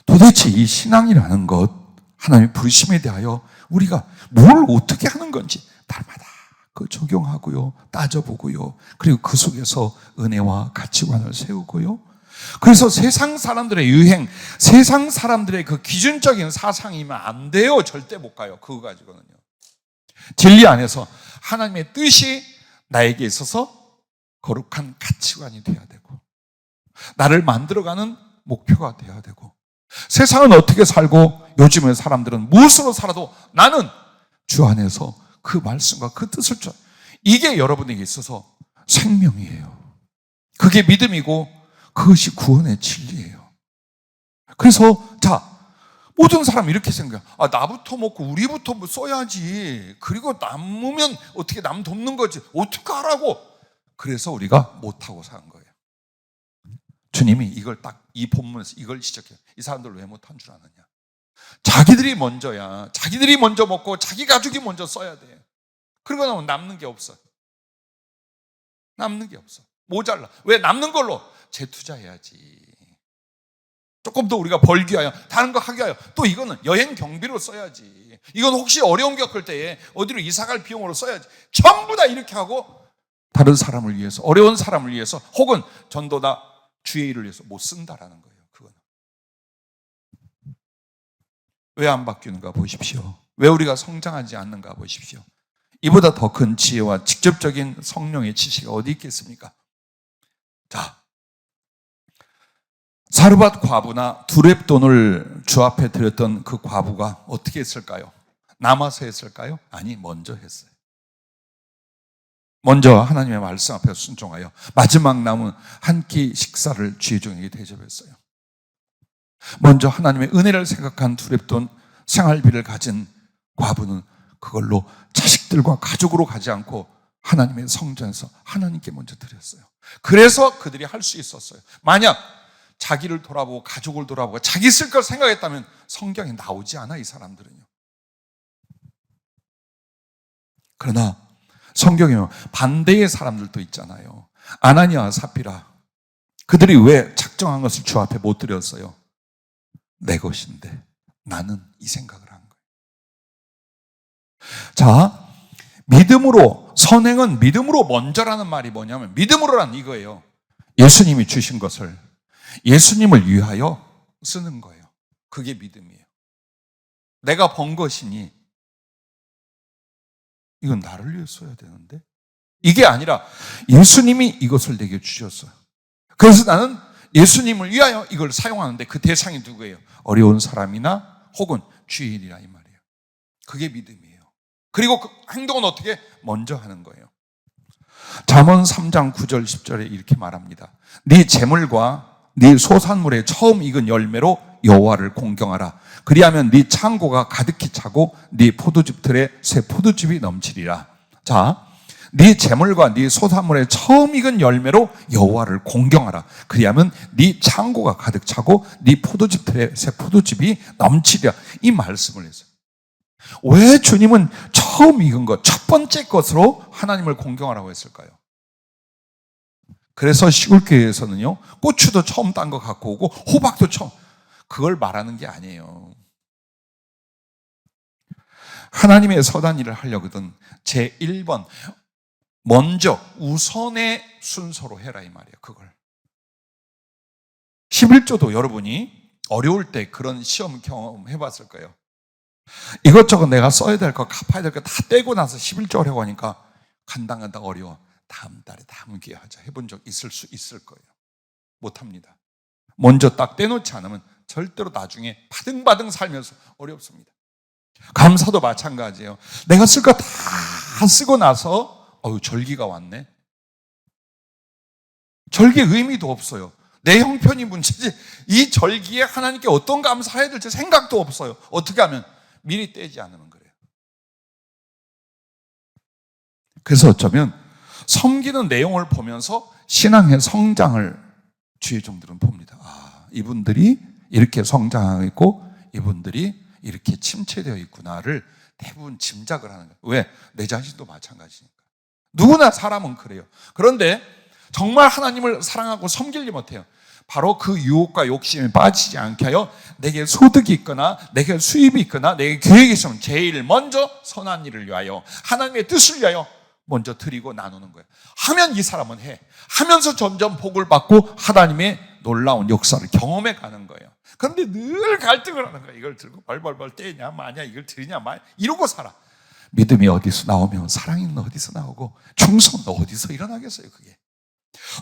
도대체 이 신앙이라는 것, 하나님의 부르심에 대하여 우리가 뭘 어떻게 하는 건지 날마다 그 적용하고요, 따져보고요, 그리고 그 속에서 은혜와 가치관을 세우고요. 그래서 세상 사람들의 유행, 세상 사람들의 그 기준적인 사상이면 안 돼요. 절대 못 가요. 그거 가지고는요. 진리 안에서 하나님의 뜻이 나에게 있어서 거룩한 가치관이 돼야 되고, 나를 만들어가는 목표가 돼야 되고, 세상은 어떻게 살고 요즘의 사람들은 무엇으로 살아도 나는 주 안에서 그 말씀과 그 뜻을 줘. 이게 여러분에게 있어서 생명이에요. 그게 믿음이고 그것이 구원의 진리예요. 그래서 모든 사람이 이렇게 생각해요. 나부터 먹고 우리부터 써야지. 그리고 남으면 어떻게 남 돕는 거지. 어떻게 하라고. 그래서 우리가 못하고 사는 거예요. 주님이 이걸 딱 이 본문에서 이걸 지적해요. 이 사람들 왜 못한 줄 아느냐. 자기들이 먼저야. 자기들이 먼저 먹고 자기 가족이 먼저 써야 돼. 그러고 나면 남는 게 없어. 남는 게 없어. 모자라. 왜? 남는 걸로 재투자해야지. 조금 더 우리가 벌기 위하여, 다른 거 하기 위하여, 또 이거는 여행 경비로 써야지. 이건 혹시 어려움 겪을 때에 어디로 이사갈 비용으로 써야지. 전부 다 이렇게 하고 다른 사람을 위해서, 어려운 사람을 위해서, 혹은 전도다 주의 일을 위해서 못 쓴다라는 거예요. 그거는. 왜 안 바뀌는가 보십시오. 왜 우리가 성장하지 않는가 보십시오. 이보다 더 큰 지혜와 직접적인 성령의 지시가 어디 있겠습니까? 사르밧 과부나 두렙돈을 주 앞에 드렸던 그 과부가 어떻게 했을까요? 남아서 했을까요? 아니, 먼저 했어요. 먼저 하나님의 말씀 앞에 순종하여 마지막 남은 한 끼 식사를 주의 종에게 대접했어요. 먼저 하나님의 은혜를 생각한 두렙돈 생활비를 가진 과부는 그걸로 자식들과 가족으로 가지 않고 하나님의 성전에서 하나님께 먼저 드렸어요. 그래서 그들이 할 수 있었어요. 만약 자기를 돌아보고 가족을 돌아보고 자기 쓸 걸 생각했다면 성경에 나오지 않아, 이 사람들은요. 그러나 성경에 반대의 사람들도 있잖아요. 아나니아와 삽비라. 그들이 왜 작정한 것을 주 앞에 못 드렸어요? 내 것인데 나는 이 생각을 한 거예요. 믿음으로, 선행은 믿음으로 먼저라는 말이 뭐냐면, 믿음으로란 이거예요. 예수님이 주신 것을 예수님을 위하여 쓰는 거예요. 그게 믿음이에요. 내가 번 것이니 이건 나를 위해 써야 되는데, 이게 아니라 예수님이 이것을 내게 주셨어요. 그래서 나는 예수님을 위하여 이걸 사용하는데 그 대상이 누구예요? 어려운 사람이나 혹은 주인이라 이 말이에요. 그게 믿음이에요. 그리고 그 행동은 어떻게? 먼저 하는 거예요. 잠언 3장 9절 10절에 이렇게 말합니다. 네 재물과 네 소산물의 처음 익은 열매로 여호와를 공경하라. 그리하면 네 창고가 가득히 차고 네 포도즙 틀에 새 포도즙이 넘치리라. 네 재물과 네 소산물의 처음 익은 열매로 여호와를 공경하라. 그리하면 네 창고가 가득 차고 네 포도즙 틀에 새 포도즙이 넘치리라. 이 말씀을 했어요. 왜 주님은 처음 익은 것, 첫 번째 것으로 하나님을 공경하라고 했을까요? 그래서 시골교회에서는요, 고추도 처음 딴 거 갖고 오고 호박도 처음, 그걸 말하는 게 아니에요. 하나님의 선한 일을 하려거든 제1번 먼저 우선의 순서로 해라 이 말이에요. 그걸 11조도 여러분이 어려울 때 그런 시험 경험 해봤을 거예요. 이것저것 내가 써야 될 거 갚아야 될 거 다 떼고 나서 11조 하려고 하니까 간당간당 어려워. 다음 달에 다음 기회에 하자 해본 적 있을 수 있을 거예요. 못합니다. 먼저 딱 떼놓지 않으면 절대로 나중에 바등바등 살면서 어렵습니다. 감사도 마찬가지예요. 내가 쓸 거 다 쓰고 나서 절기가 왔네. 절기의 의미도 없어요. 내 형편이 문제지 이 절기에 하나님께 어떤 감사해야 될지 생각도 없어요. 어떻게 하면 미리 떼지 않으면 그래요. 그래서 어쩌면 섬기는 내용을 보면서 신앙의 성장을 주의 종들은 봅니다. 이분들이 이렇게 성장하고 있고 이분들이 이렇게 침체되어 있구나를 대부분 짐작을 하는 거예요. 왜? 내 자신도 마찬가지니까. 누구나 사람은 그래요. 그런데 정말 하나님을 사랑하고 섬기지 못해요. 바로 그 유혹과 욕심에 빠지지 않게 하여 내게 소득이 있거나 내게 수입이 있거나 내게 계획이 있으면 제일 먼저 선한 일을 위하여 하나님의 뜻을 위하여 먼저 드리고 나누는 거예요. 하면 이 사람은 해. 하면서 점점 복을 받고 하나님의 놀라운 역사를 경험해 가는 거예요. 그런데 늘 갈등을 하는 거예요. 이걸 들고 벌벌벌 떼냐 마냐 이걸 드리냐 마냐 이러고 살아. 믿음이 어디서 나오면 사랑은 어디서 나오고 충성은 어디서 일어나겠어요. 그게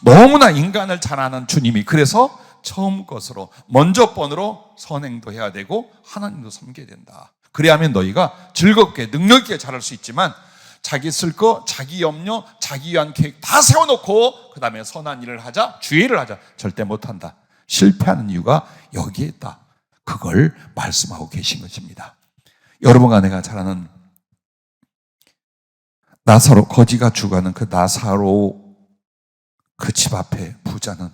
너무나 인간을 잘 아는 주님이 그래서 처음 것으로 먼저 번으로 선행도 해야 되고 하나님도 섬겨야 된다. 그래야만 너희가 즐겁게 능력 있게 잘할 수 있지만 자기 쓸 거, 자기 염려, 자기 위한 계획 다 세워놓고 그 다음에 선한 일을 하자, 주의 일을 하자 절대 못한다. 실패하는 이유가 여기에 있다. 그걸 말씀하고 계신 것입니다. 여러분과 내가 잘 아는 나사로, 거지가 죽어가는 그 나사로 그 집 앞에 부자는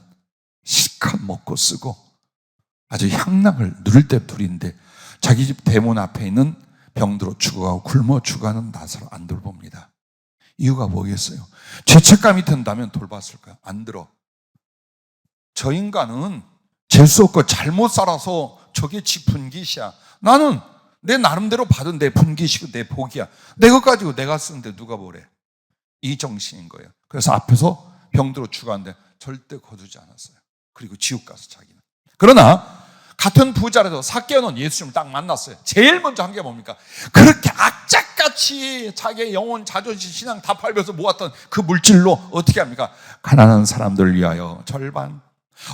실컷 먹고 쓰고 아주 향락을 누릴 때 둘인데 자기 집 대문 앞에 있는 병들어 죽어가고 굶어 죽어가는 나사로 안 돌봅니다. 이유가 뭐겠어요? 죄책감이 든다면 돌봤을까요? 안 들어. 저 인간은 재수 없고 잘못 살아서 저게 지 분깃이야. 나는 내 나름대로 받은 내 분깃이고 내 복이야. 내 것 가지고 내가 쓰는데 누가 뭐래. 이 정신인 거예요. 그래서 앞에서 병들어 죽었는데 절대 거두지 않았어요. 그리고 지옥 가서 자기는. 그러나 같은 부자라도 삭개오는 예수님을 딱 만났어요. 제일 먼저 한 게 뭡니까? 그렇게 악착같이 자기의 영혼, 자존심, 신앙 다 팔면서 모았던 그 물질로 어떻게 합니까? 가난한 사람들 위하여 절반,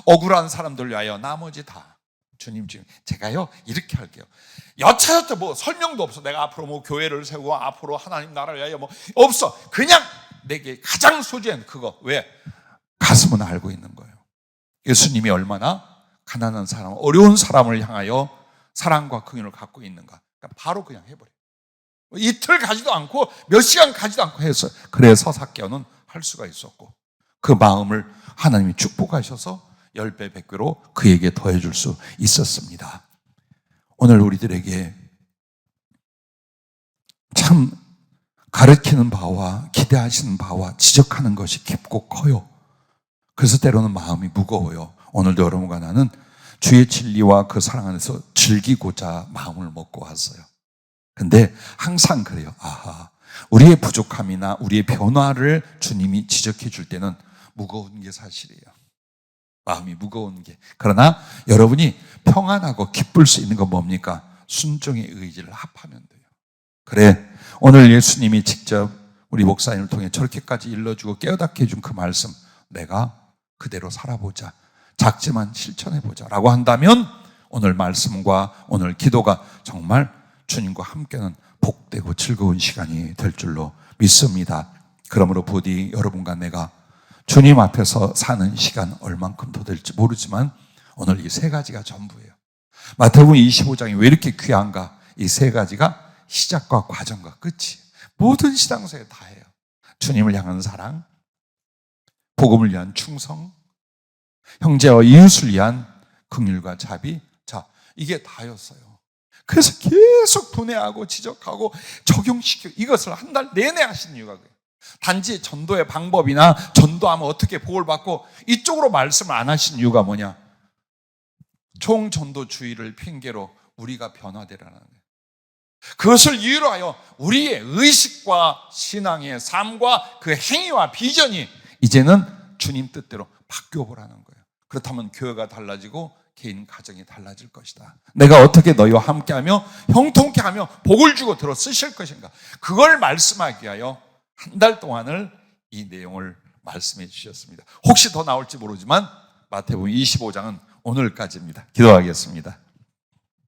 억울한 사람들 위하여 나머지 다. 주님 지금 제가요 이렇게 할게요. 여차저차 뭐 설명도 없어. 내가 앞으로 뭐 교회를 세우고 앞으로 하나님 나라를 위하여 뭐 없어. 그냥 내게 가장 소중한 그거. 왜? 가슴은 알고 있는 거예요. 예수님이 얼마나 가난한 사람, 어려운 사람을 향하여 사랑과 긍휼을 갖고 있는가. 그러니까 바로 그냥 해버려요. 이틀 가지도 않고 몇 시간 가지도 않고 했어요. 그래서 삭개오는 할 수가 있었고 그 마음을 하나님이 축복하셔서 10배 100배로 그에게 더해줄 수 있었습니다. 오늘 우리들에게 참 가르치는 바와 기대하시는 바와 지적하는 것이 깊고 커요. 그래서 때로는 마음이 무거워요. 오늘도 여러분과 나는 주의 진리와 그 사랑 안에서 즐기고자 마음을 먹고 왔어요. 근데 항상 그래요. 우리의 부족함이나 우리의 변화를 주님이 지적해 줄 때는 무거운 게 사실이에요. 마음이 무거운 게. 그러나 여러분이 평안하고 기쁠 수 있는 건 뭡니까? 순종의 의지를 합하면 돼요. 그래, 오늘 예수님이 직접 우리 목사님을 통해 저렇게까지 일러주고 깨닫게 해준 그 말씀, 내가 그대로 살아보자, 작지만 실천해보자 라고 한다면 오늘 말씀과 오늘 기도가 정말 주님과 함께는 복되고 즐거운 시간이 될 줄로 믿습니다. 그러므로 부디 여러분과 내가 주님 앞에서 사는 시간 얼만큼 더 될지 모르지만 오늘 이 세 가지가 전부예요. 마태복음 25장이 왜 이렇게 귀한가? 이 세 가지가 시작과 과정과 끝이 모든 신앙서에 다 해요. 주님을 향한 사랑, 복음을 위한 충성, 형제와 이웃을 위한 긍휼과 자비. 자, 이게 다였어요. 그래서 계속 분해하고 지적하고 적용시키고 이것을 한 달 내내 하신 이유가 그래요. 단지 전도의 방법이나 전도하면 어떻게 복을 받고 이쪽으로 말씀을 안 하신 이유가 뭐냐? 총전도주의를 핑계로 우리가 변화되라는 거예요. 그것을 이유로 하여 우리의 의식과 신앙의 삶과 그 행위와 비전이 이제는 주님 뜻대로 바뀌어 보라는 거예요. 그렇다면 교회가 달라지고 개인 가정이 달라질 것이다. 내가 어떻게 너희와 함께하며 형통케 하며 복을 주고 들어 쓰실 것인가, 그걸 말씀하기 위하여 한 달 동안을 이 내용을 말씀해 주셨습니다. 혹시 더 나올지 모르지만 마태복음 25장은 오늘까지입니다. 기도하겠습니다.